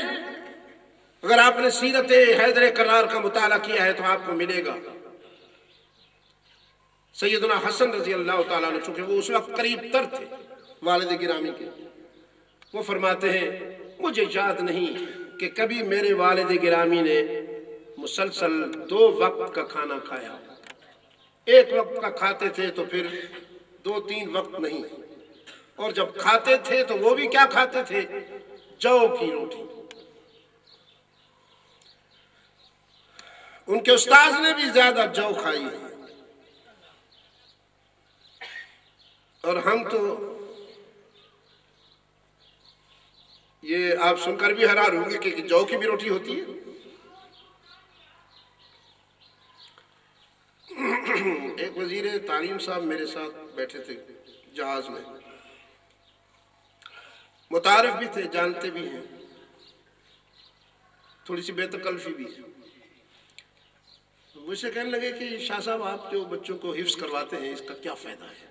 اگر آپ نے سیرت حیدر کرار کا مطالعہ کیا ہے تو آپ کو ملے گا سیدنا حسن رضی اللہ تعالیٰ عنہ، چونکہ وہ اس وقت قریب تر تھے والد گرامی کے، وہ فرماتے ہیں مجھے یاد نہیں کہ کبھی میرے والد گرامی نے مسلسل 2 وقت کا کھانا کھایا، 1 وقت کا کھاتے تھے تو پھر 2-3 وقت نہیں، اور جب کھاتے تھے تو وہ بھی کیا کھاتے تھے؟ جو کی روٹی۔ ان کے استاذ نے بھی زیادہ جو کھائی ہے، اور ہم تو یہ آپ سن کر بھی حیران ہوں گے کہ جو کی بھی روٹی ہوتی ہے۔ ایک وزیر تعلیم صاحب میرے ساتھ بیٹھے تھے جہاز میں، متعارف بھی تھے، جانتے بھی ہیں، تھوڑی سی بے تکلفی بھی ہے۔ مجھ سے کہنے لگے کہ شاہ صاحب آپ جو بچوں کو حفظ کرواتے ہیں اس کا کیا فائدہ ہے؟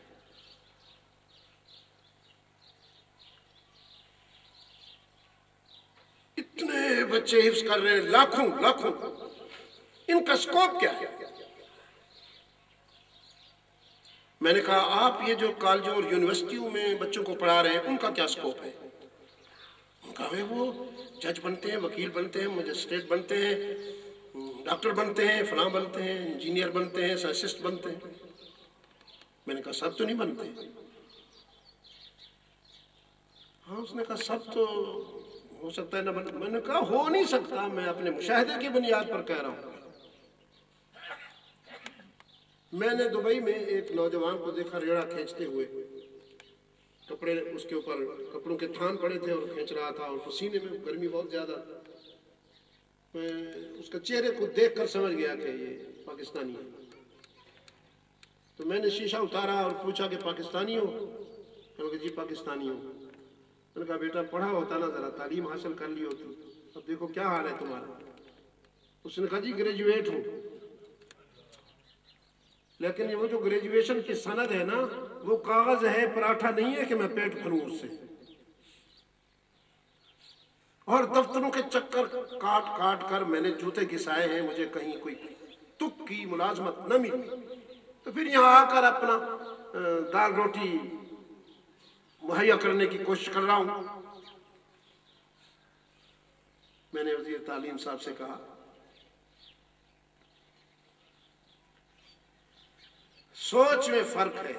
اتنے بچے حفظ کر رہے ہیں، لاکھوں لاکھوں، ان کا سکوپ کیا ہے؟ میں نے کہا آپ یہ جو کالجوں اور یونیورسٹیوں میں بچوں کو پڑھا رہے ہیں ان کا کیا سکوپ ہے؟ ان کا وہ جج بنتے ہیں، وکیل بنتے ہیں، مجسٹریٹ بنتے ہیں، ڈاکٹر بنتے ہیں، فلاں بنتے ہیں، انجینئر بنتے ہیں، سائنسسٹ بنتے ہیں۔ میں نے کہا سب تو نہیں بنتے۔ ہاں، اس نے کہا سب تو ہو سکتا ہے نہ بنتے۔ میں نے کہا ہو نہیں سکتا، میں اپنے مشاہدے کی بنیاد پر کہہ رہا ہوں۔ میں نے دبئی میں ایک نوجوان کو دیکھا ریڑھا کھینچتے ہوئے، کپڑے اس کے اوپر کپڑوں کے تھان پڑے تھے اور کھینچ رہا تھا، اور پسینے میں گرمی بہت زیادہ تھی۔ میں اس کے چہرے کو دیکھ کر سمجھ گیا کہ یہ پاکستانی ہے۔ تو میں نے شیشہ اتارا اور پوچھا کہ پاکستانی ہو؟ میں نے کہا جی پاکستانی ہوں۔ میں نے کہا بیٹا پڑھا ہوتا نا، ذرا تعلیم حاصل کر لی ہوتی، اب دیکھو کیا حال ہے تمہارا۔ اس نے کہا جی گریجویٹ ہوں، لیکن وہ جو گریجویشن کی سند ہے نا وہ کاغذ ہے، پراٹھا نہیں ہے کہ میں پیٹ بھروں اس سے۔ اور دفتروں کے چکر کاٹ کاٹ کر میں نے جوتے گھسائے ہیں، مجھے کہیں کوئی تک کی ملازمت نہ ملی، تو پھر یہاں آ کر اپنا دال روٹی مہیا کرنے کی کوشش کر رہا ہوں۔ میں نے وزیر تعلیم صاحب سے کہا سوچ میں فرق ہے،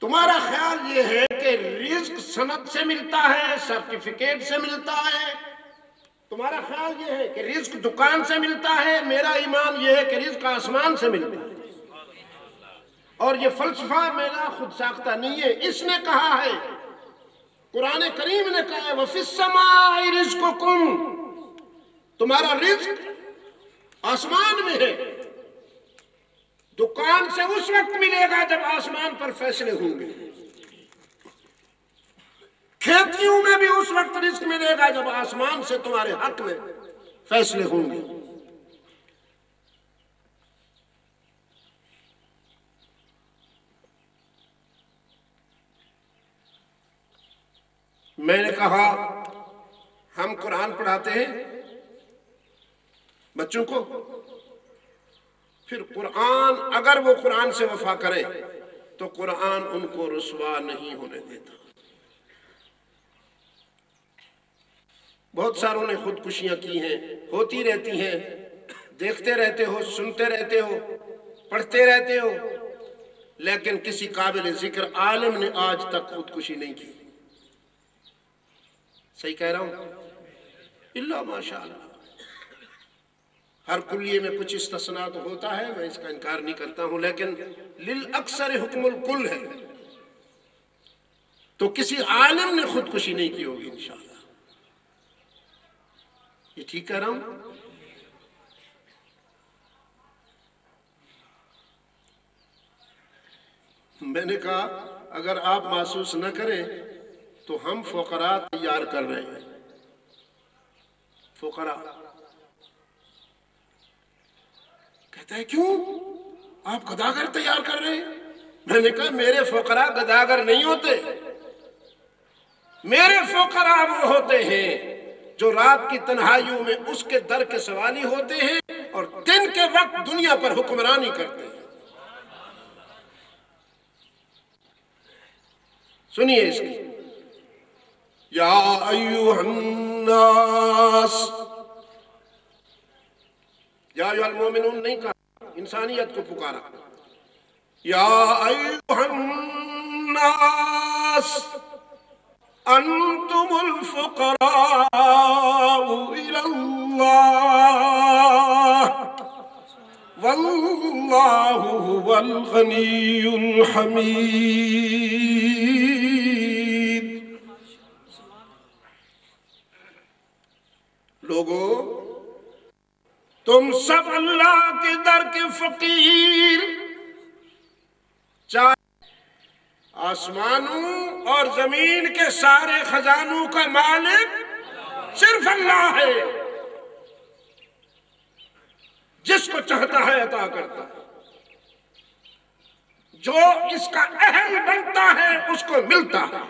تمہارا خیال یہ ہے کہ رزق سند سے ملتا ہے، سرٹیفکیٹ سے ملتا ہے، تمہارا خیال یہ ہے کہ رزق دکان سے ملتا ہے، میرا ایمان یہ ہے کہ رزق آسمان سے ملتا ہے۔ اور یہ فلسفہ میرا خود ساختہ نہیں ہے، اس نے کہا ہے، قرآن کریم نے کہا ہے وَفِي السَّمَاءِ رِزْقُكُمْ، تمہارا رزق آسمان میں ہے، دکان سے اس وقت ملے گا جب آسمان پر فیصلے ہوں گے، کھیتیوں میں بھی اس وقت رزق ملے گا جب آسمان سے تمہارے حق میں فیصلے ہوں گے۔ میں نے کہا ہم قرآن پڑھاتے ہیں بچوں کو، پھر قرآن اگر وہ قرآن سے وفا کریں تو قرآن ان کو رسوا نہیں ہونے دیتا۔ بہت ساروں نے خودکشیاں کی ہیں، ہوتی رہتی ہیں، دیکھتے رہتے ہو، سنتے رہتے ہو، پڑھتے رہتے ہو، لیکن کسی قابل ذکر عالم نے آج تک خودکشی نہیں کی۔ صحیح کہہ رہا ہوں؟ اللہ ماشاءاللہ۔ ہر کلیے میں کچھ استثناء تو ہوتا ہے، میں اس کا انکار نہیں کرتا ہوں، لیکن للأکثر حکم الکل ہے۔ تو کسی عالم نے خودکشی نہیں کی ہوگی انشاءاللہ۔ یہ ٹھیک کہہ رہا ہوں؟ میں نے کہا اگر آپ محسوس نہ کریں تو ہم فقراء تیار کر رہے ہیں۔ فقراء کہتا ہے کیوں آپ گداگر تیار کر رہے ہیں؟ میں نے کہا میرے فقراء گداگر نہیں ہوتے، میرے فقراء وہ ہوتے ہیں جو رات کی تنہائیوں میں اس کے در کے سوالی ہوتے ہیں اور دن کے وقت دنیا پر حکمرانی کرتے ہیں۔ سنیے اس کی، یا ایوہ الناس، یا ایوہ المومنون نہیں کہا، انسانیت کو پکارا، یا ایوہ الناس انتم الفقراء الى اللہ واللہ هو الغنی الحمید۔ لوگوں تم سب اللہ کے در کے فقیر، چاہے آسمانوں اور زمین کے سارے خزانوں کا مالک صرف اللہ ہے، جس کو چاہتا ہے عطا کرتا ہے، جو اس کا اہل بنتا ہے اس کو ملتا ہے۔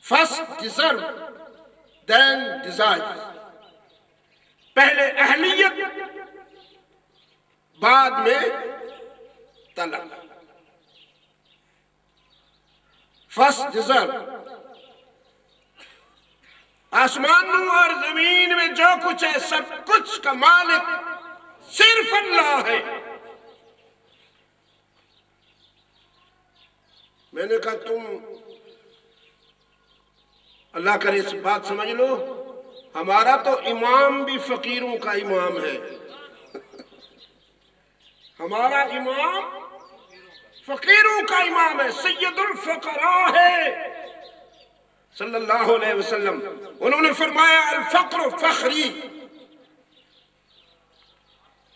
First deserve, then desire، پہلے اہلیت بعد میں طلب۔ First deserve، آسمانوں اور زمین میں جو کچھ ہے سب کچھ کا مالک صرف اللہ ہے۔ میں نے کہا تم اللہ کرے اس بات سمجھ لو، ہمارا تو امام بھی فقیروں کا امام ہے، ہمارا امام فقیروں کا امام ہے، سید الفقراء ہے صلی اللہ علیہ وسلم۔ انہوں نے فرمایا الفقر فخری،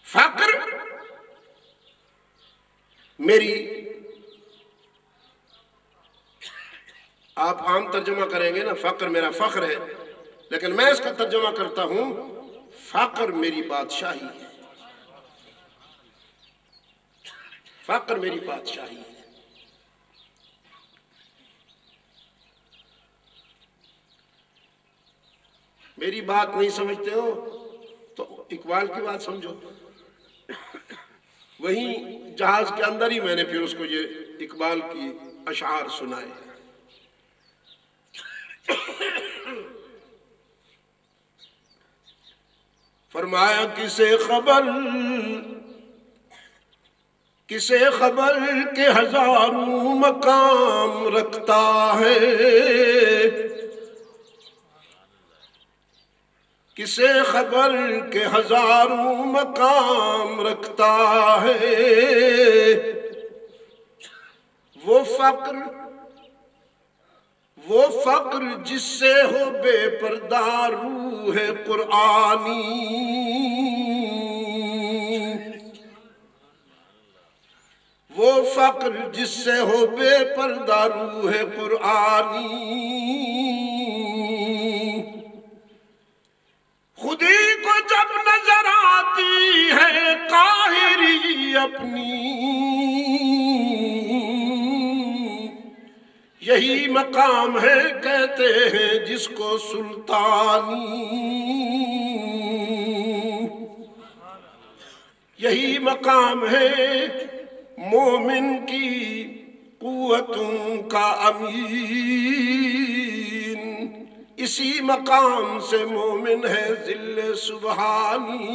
فقر میری، آپ عام ترجمہ کریں گے نا فقر میرا فخر ہے، لیکن میں اس کا ترجمہ کرتا ہوں فقر میری بادشاہی ہے، فقر میری بادشاہی ہے۔ میری بات نہیں سمجھتے ہو تو اقبال کی بات سمجھو۔ وہیں جہاز کے اندر ہی میں نے پھر اس کو یہ اقبال کی اشعار سنائے۔ فرمایا کسے خبر کہ ہزاروں مقام رکھتا ہے، کسے خبر کہ ہزاروں مقام رکھتا ہے، وہ فقر جس سے ہو بے پردہ روح قرآنی، وہ فقر جس سے ہو بے پردہ روح قرآنی، اپنی، یہی مقام ہے کہتے ہیں جس کو سلطانی، یہی مقام ہے مومن کی قوتوں کا امین، اسی مقام سے مومن ہے ذل سبحانی۔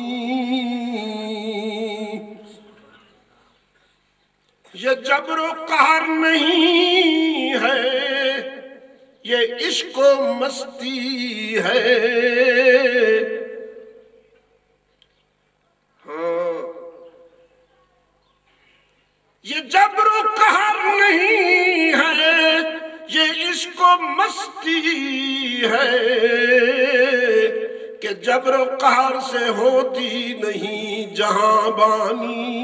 یہ جبر و قہر نہیں ہے، یہ عشق و مستی ہے، ہاں یہ جبر و قہر نہیں ہے، یہ عشق و مستی ہے، کہ جبر و قہر سے ہوتی نہیں جہاں بانی۔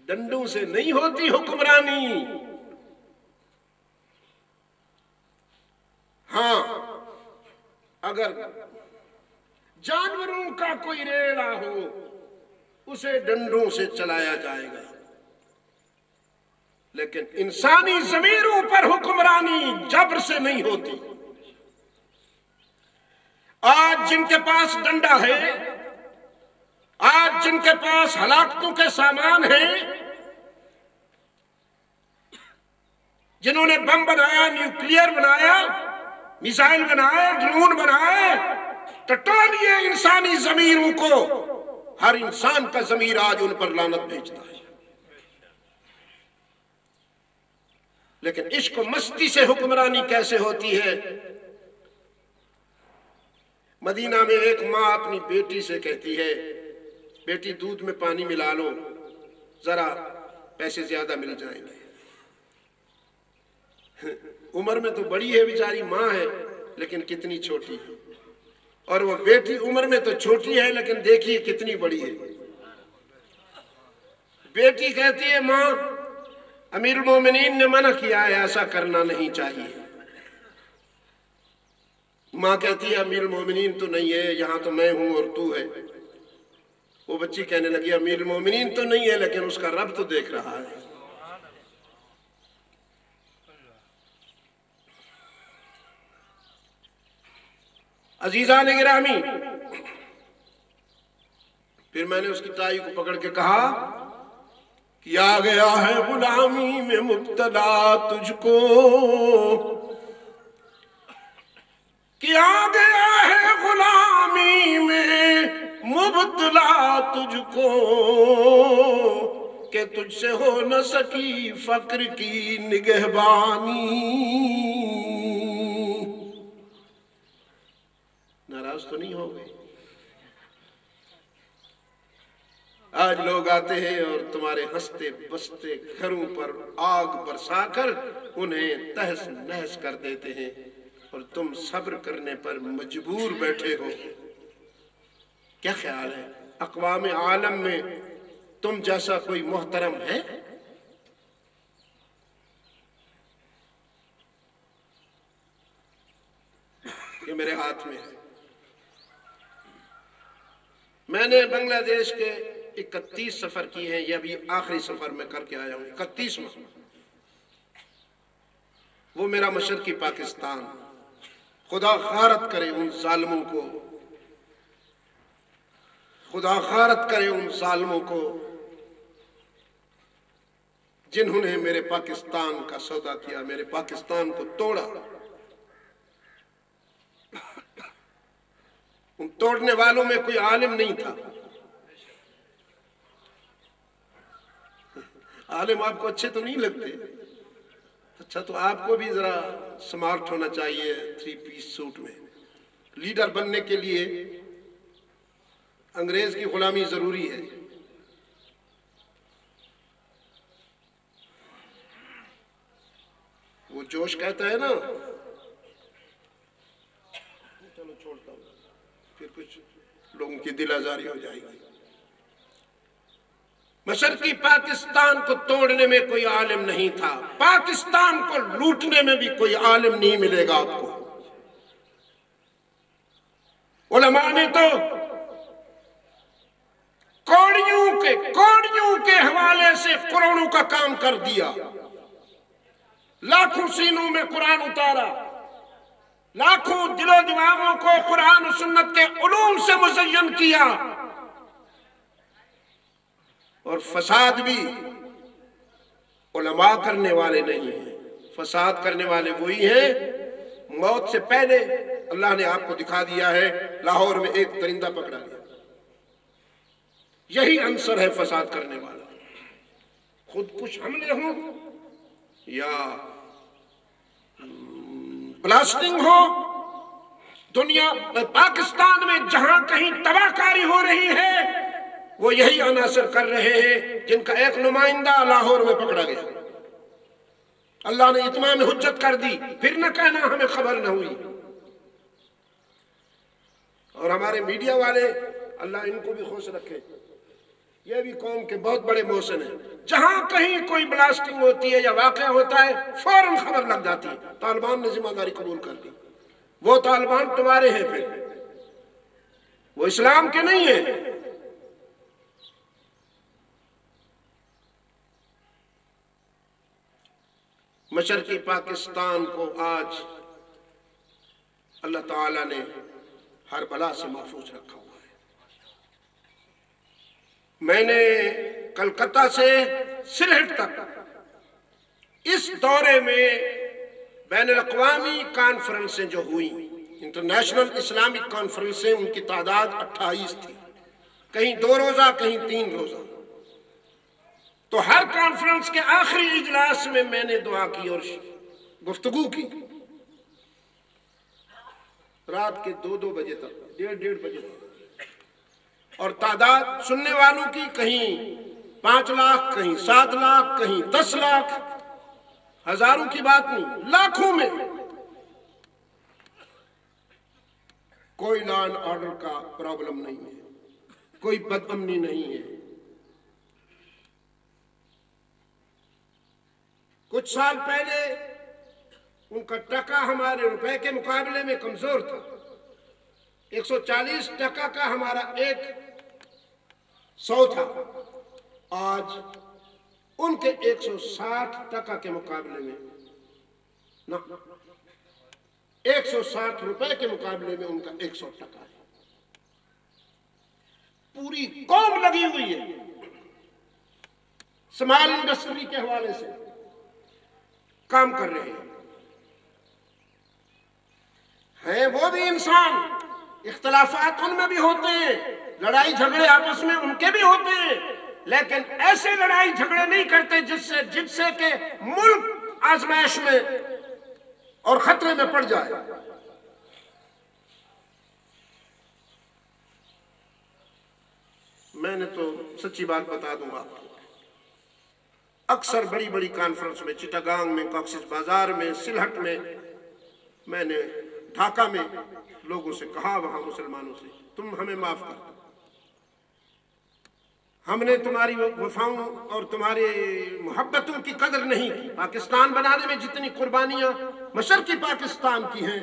ڈنڈوں سے نہیں ہوتی حکمرانی، ہاں اگر جانوروں کا کوئی ریڑا ہو اسے ڈنڈوں سے چلایا جائے گا، لیکن انسانی ضمیروں پر حکمرانی جبر سے نہیں ہوتی۔ آج جن کے پاس ڈنڈا ہے، آج جن کے پاس ہلاکتوں کے سامان ہیں، جنہوں نے بم بنایا، نیوکلیئر بنایا، میزائل بنائے، ڈرون بنائے، ٹٹولیے انسانی ضمیروں کو، ہر انسان کا ضمیر آج ان پر لعنت بھیجتا ہے۔ لیکن عشق و مستی سے حکمرانی کیسے ہوتی ہے؟ مدینہ میں ایک ماں اپنی بیٹی سے کہتی ہے، بیٹی دودھ میں پانی ملا لو، ذرا پیسے زیادہ مل جائیں گے۔ عمر میں تو بڑی ہے بیچاری، ماں ہے، لیکن کتنی چھوٹی ہے، اور وہ بیٹی عمر میں تو چھوٹی ہے لیکن دیکھیے کتنی بڑی ہے۔ بیٹی کہتی ہے ماں امیر المومنین نے منع کیا ہے، ایسا کرنا نہیں چاہیے۔ ماں کہتی ہے امیر المومنین تو نہیں ہے، یہاں تو میں ہوں اور تو ہے۔ وہ بچی کہنے لگی امیر المومنین تو نہیں ہے لیکن اس کا رب تو دیکھ رہا ہے۔ عزیزان گرامی، پھر میں نے اس کی ٹائی کو پکڑ کے کہا، کیا گیا ہے غلامی میں مبتلا تجھ کو، کیا گیا ہے غلامی میں مبتلا تجھ کو، کہ تجھ سے ہو نہ سکی فقر کی نگہبانی۔ ناراض تو نہیں ہو گئے؟ آج لوگ آتے ہیں اور تمہارے ہنستے بستے گھروں پر آگ برسا کر انہیں تہس نہس کر دیتے ہیں، اور تم صبر کرنے پر مجبور بیٹھے ہو۔ کیا خیال ہے اقوام عالم میں تم جیسا کوئی محترم ہے؟ یہ میرے ہاتھ میں ہے۔ میں نے بنگلہ دیش کے 31 سفر کی ہیں، یہ ابھی آخری سفر میں کر کے آیا ہوں، 31واں۔ وہ میرا مشرقی پاکستان، خدا غارت کرے ان ظالموں کو، خدا غارت کرے ان ظالموں کو جنہوں نے میرے پاکستان کا سودا کیا، میرے پاکستان کو توڑا۔ ان توڑنے والوں میں کوئی عالم نہیں تھا۔ عالم آپ کو اچھے تو نہیں لگتے؟ اچھا تو آپ کو بھی ذرا سمارٹ ہونا چاہیے 3 پیس سوٹ میں۔ لیڈر بننے کے لیے انگریز کی غلامی ضروری ہے۔ وہ جوش کہتا ہے نا، چلو چھوڑتا ہوں، پھر کچھ لوگوں کی دل آزاری ہو جائے گی۔ مشرقی پاکستان کو توڑنے میں کوئی عالم نہیں تھا، پاکستان کو لوٹنے میں بھی کوئی عالم نہیں ملے گا آپ کو۔ علماء نے تو کوڑیوں کے حوالے سے کروڑوں کا کام کر دیا، لاکھوں سینوں میں قرآن اتارا، لاکھوں دل و دماغوں کو قرآن و سنت کے علوم سے مزین کیا، اور فساد بھی علماء کرنے والے نہیں ہیں، فساد کرنے والے وہی ہیں۔ موت سے پہلے اللہ نے آپ کو دکھا دیا ہے، لاہور میں ایک درندہ پکڑا گیا، یہی عنصر ہے فساد کرنے والا۔ خود کش حملے ہوں یا بلاسٹنگ ہو، دنیا پاکستان میں جہاں کہیں تباہ کاری ہو رہی ہے وہ یہی عناصر کر رہے ہیں، جن کا ایک نمائندہ لاہور میں پکڑا گیا۔ اللہ نے اتمام حجت کر دی، پھر نہ کہنا ہمیں خبر نہ ہوئی۔ اور ہمارے میڈیا والے، اللہ ان کو بھی خوش رکھے، یہ بھی قوم کے بہت بڑے محسن ہیں، جہاں کہیں کوئی بلاسٹنگ ہوتی ہے یا واقعہ ہوتا ہے فوراً خبر لگ جاتی ہے۔ طالبان نے ذمہ داری قبول کر دی، وہ طالبان تمہارے ہیں، پھر وہ اسلام کے نہیں ہیں۔ مشرقی پاکستان کو آج اللہ تعالیٰ نے ہر بلا سے محفوظ رکھا ہوا ہے۔ میں نے کلکتہ سے سلہٹ تک اس دورے میں بین الاقوامی کانفرنسیں جو ہوئیں، انٹرنیشنل اسلامک کانفرنسیں، ان کی تعداد 28 تھی، کہیں 2 روزہ کہیں 3 روزہ۔ تو ہر کانفرنس کے آخری اجلاس میں میں نے دعا کی اور گفتگو کی، رات کے 2 بجے تک، 1:30 بجے تک، اور تعداد سننے والوں کی کہیں 5 لاکھ، کہیں 7 لاکھ، کہیں 10 لاکھ، ہزاروں کی بات نہیں، لاکھوں میں۔ کوئی لا اینڈ آرڈر کا پرابلم نہیں ہے، کوئی بد امنی نہیں ہے۔ کچھ سال پہلے ان کا ٹکا ہمارے روپے کے مقابلے میں کمزور تھا، 140 ٹکا کا ہمارا 100 تھا، آج ان کے 160 ٹکا کے مقابلے میں 160 روپے کے مقابلے میں ان کا 100 ٹکا ہے۔ پوری قوم لگی ہوئی ہے اسمال انڈسٹری کے حوالے سے، کام کر رہے ہیں۔ وہ بھی انسان، اختلافات ان میں بھی ہوتے ہیں، لڑائی جھگڑے آپس میں ان کے بھی ہوتے ہیں، لیکن ایسے لڑائی جھگڑے نہیں کرتے جس سے کہ ملک آزمائش میں اور خطرے میں پڑ جائے۔ میں نے تو سچی بات بتا دوں آپ کو، اکثر بڑی بڑی کانفرنس میں، چٹاگانگ میں، کاکسس بازار میں، سلہٹ میں نے ڈھاکہ میں لوگوں سے کہا، وہاں مسلمانوں سے، تم ہمیں معاف کر دو، ہم نے تمہاری وفاؤں اور تمہاری محبتوں کی قدر نہیں کی۔ پاکستان بنانے میں جتنی قربانیاں مشرقی پاکستان کی ہیں،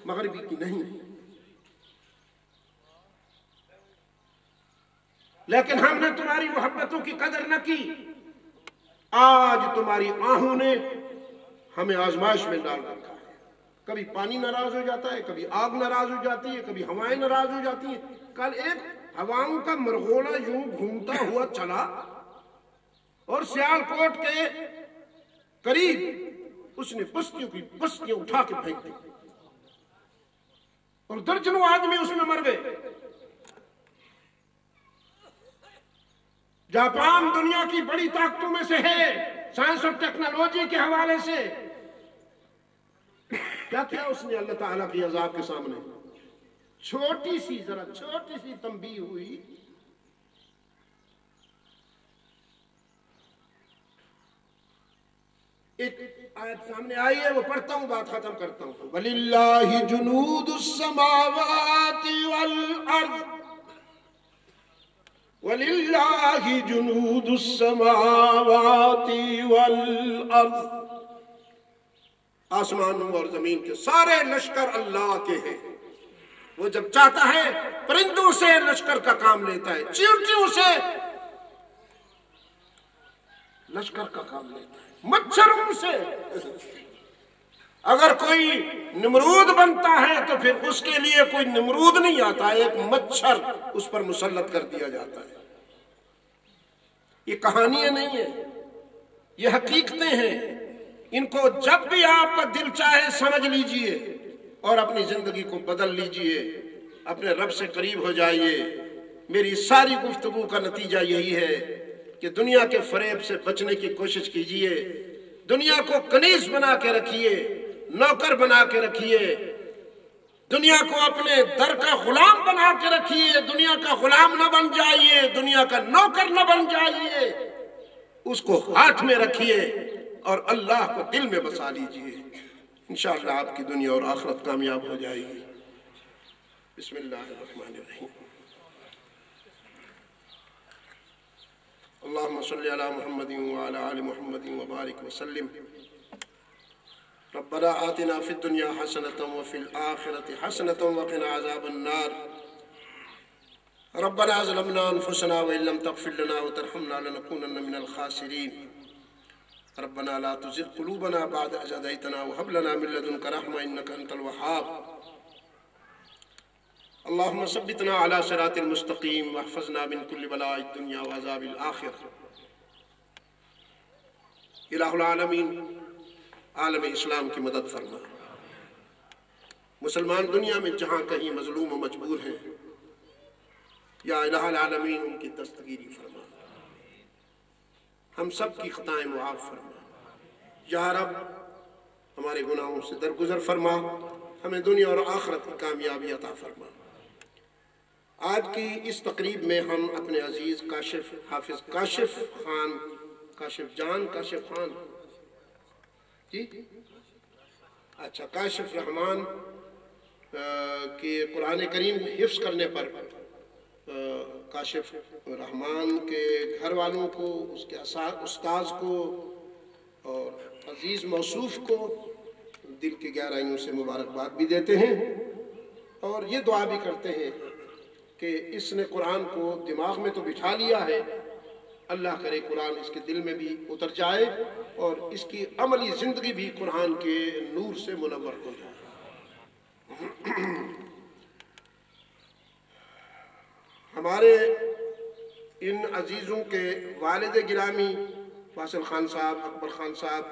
مغربی کی نہیں، لیکن ہم نے تمہاری محبتوں کی قدر نہ کی۔ آج تمہاری آہوں نے ہمیں آزمائش میں ڈال رکھا ہے، کبھی پانی ناراض ہو جاتا ہے، کبھی آگ ناراض ہو جاتی ہے، کبھی ہوائیں ناراض ہو جاتی ہیں۔ کل ایک ہواؤں کا مرغولا یوں گھومتا ہوا چلا اور سیالکوٹ کے قریب اس نے بستیوں کی بستیاں اٹھا کے پھینک دی اور درجنوں آدمی اس میں مر گئے۔ جاپان دنیا کی بڑی طاقتوں میں سے ہے، سائنس اور ٹیکنالوجی کے حوالے سے، کیا کیا اس نے اللہ تعالیٰ کی عذاب کے سامنے؟ چھوٹی سی تنبیہ ہوئی، ایک آیت سامنے آئی ہے، وہ پڑھتا ہوں، بات ختم کرتا ہوں۔ وَلِلَّهِ جُنُودُ السَّمَاوَاتِ وَالْأَرْضِ، وَلِلَّهِ جُنُودُ السَّمَاوَاتِ وَالْأَرْضِ، آسمانوں اور زمین کے سارے لشکر اللہ کے ہیں۔ وہ جب چاہتا ہے پرندوں سے لشکر کا کام لیتا ہے، چیونٹیوں سے لشکر کا کام لیتا ہے، مچھروں سے۔ اگر کوئی نمرود بنتا ہے تو پھر اس کے لیے کوئی نمرود نہیں آتا، ایک مچھر اس پر مسلط کر دیا جاتا ہے۔ یہ کہانیاں نہیں ہیں، یہ حقیقتیں ہیں۔ ان کو جب بھی آپ کا دل چاہے سمجھ لیجئے اور اپنی زندگی کو بدل لیجئے، اپنے رب سے قریب ہو جائیے۔ میری ساری گفتگو کا نتیجہ یہی ہے کہ دنیا کے فریب سے بچنے کی کوشش کیجئے، دنیا کو کنیز بنا کے رکھیے، نوکر بنا کے رکھیے، دنیا کو اپنے در کا غلام بنا کے رکھیے، دنیا کا غلام نہ بن جائیے، دنیا کا نوکر نہ بن جائیے، اس کو ہاتھ میں رکھیے اور اللہ کو دل میں بسا لیجئے۔ انشاءاللہ آپ کی دنیا اور آخرت کامیاب ہو جائے گی۔ بسم اللہ الرحمن الرحیم۔ اللہم صلی علی محمد وعلی آل محمد وبارک وسلم۔ ربنا آتنا فی الدنیا حسنة وفی الآخرة حسنة وقنا عذاب النار۔ ربنا ظلمنا انفسنا وإن لم تغفر لنا وترحمنا لنكونن من الخاسرین۔ ربنا لا تزغ قلوبنا بعد إذ هديتنا وهب لنا من لدنك رحمة إنك أنت الوهاب۔ اللهم ثبتنا على صراط المستقيم واحفظنا من كل بلاء الدنيا وعذاب الآخرة۔ الہ العالمین، عالم اسلام کی مدد فرما۔ مسلمان دنیا میں جہاں کہیں مظلوم و مجبور ہیں، یا الہ العالمین ان کی دستگیری فرما، ہم سب کی خطائیں معاف فرما۔ یا رب ہمارے گناہوں سے درگزر فرما، ہمیں دنیا اور آخرت کی کامیابی عطا فرما۔ آج کی اس تقریب میں ہم اپنے عزیز کاشف حافظ کاشف خان، کاشف جان کاشف خان جی اچھا کاشف رحمان کے قرآن کریم حفظ کرنے پر کاشف رحمان کے گھر والوں کو، اس کے استاذ کو اور عزیز موصوف کو دل کی گہرائیوں سے مبارکباد بھی دیتے ہیں، اور یہ دعا بھی کرتے ہیں کہ اس نے قرآن کو دماغ میں تو بٹھا لیا ہے، اللہ کرے قرآن اس کے دل میں بھی اتر جائے اور اس کی عملی زندگی بھی قرآن کے نور سے منور ہو جائے۔ ہمارے ان عزیزوں کے والد گرامی واصل خان صاحب، اکبر خان صاحب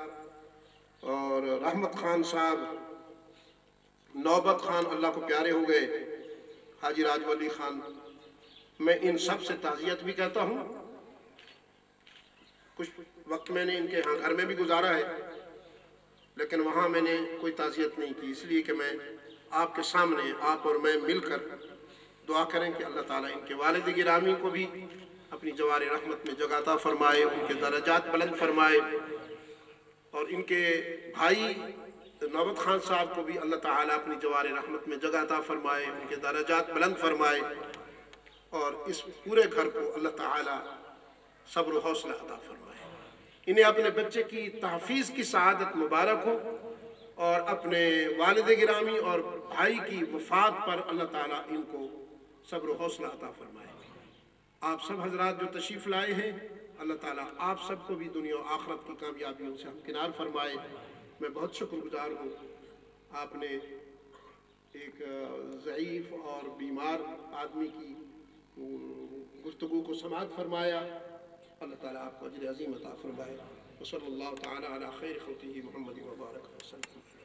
اور رحمت خان صاحب، نوبت خان اللہ کو پیارے ہو گئے، حاجی راج ولی خان، میں ان سب سے تعزیت بھی کہتا ہوں۔ کچھ وقت میں نے ان کے ہاں گھر میں بھی گزارا ہے، لیکن وہاں میں نے کوئی تعزیت نہیں کی، اس لیے کہ میں آپ کے سامنے آپ اور میں مل کر دعا کریں کہ اللہ تعالیٰ ان کے والد گرامی کو بھی اپنی جوار رحمت میں جگہ عطا فرمائے، ان کے درجات بلند فرمائے، اور ان کے بھائی نوبت خان صاحب کو بھی اللہ تعالیٰ اپنی جوار رحمت میں جگہ عطا فرمائے، ان کے درجات بلند فرمائے، اور اس پورے گھر کو اللہ تعالیٰ صبر و حوصلہ عطا فرمائے۔ انہیں اپنے بچے کی تحفیظ کی سعادت مبارک ہو، اور اپنے والد گرامی اور بھائی کی وفات پر اللہ تعالیٰ ان کو صبر و حوصلہ عطا فرمائے۔ آپ سب حضرات جو تشریف لائے ہیں، اللہ تعالیٰ آپ سب کو بھی دنیا و آخرت کی کامیابیوں سے ہمکنار فرمائے۔ میں بہت شکر گزار ہوں، آپ نے ایک ضعیف اور بیمار آدمی کی گفتگو کو سماعت فرمایا۔ اللہ تعالیٰ آپ کو اجر عظیم عطا فرمائے۔ وصلی اللہ تعالیٰ علی خیر خلقہ محمد وبارک وسلم۔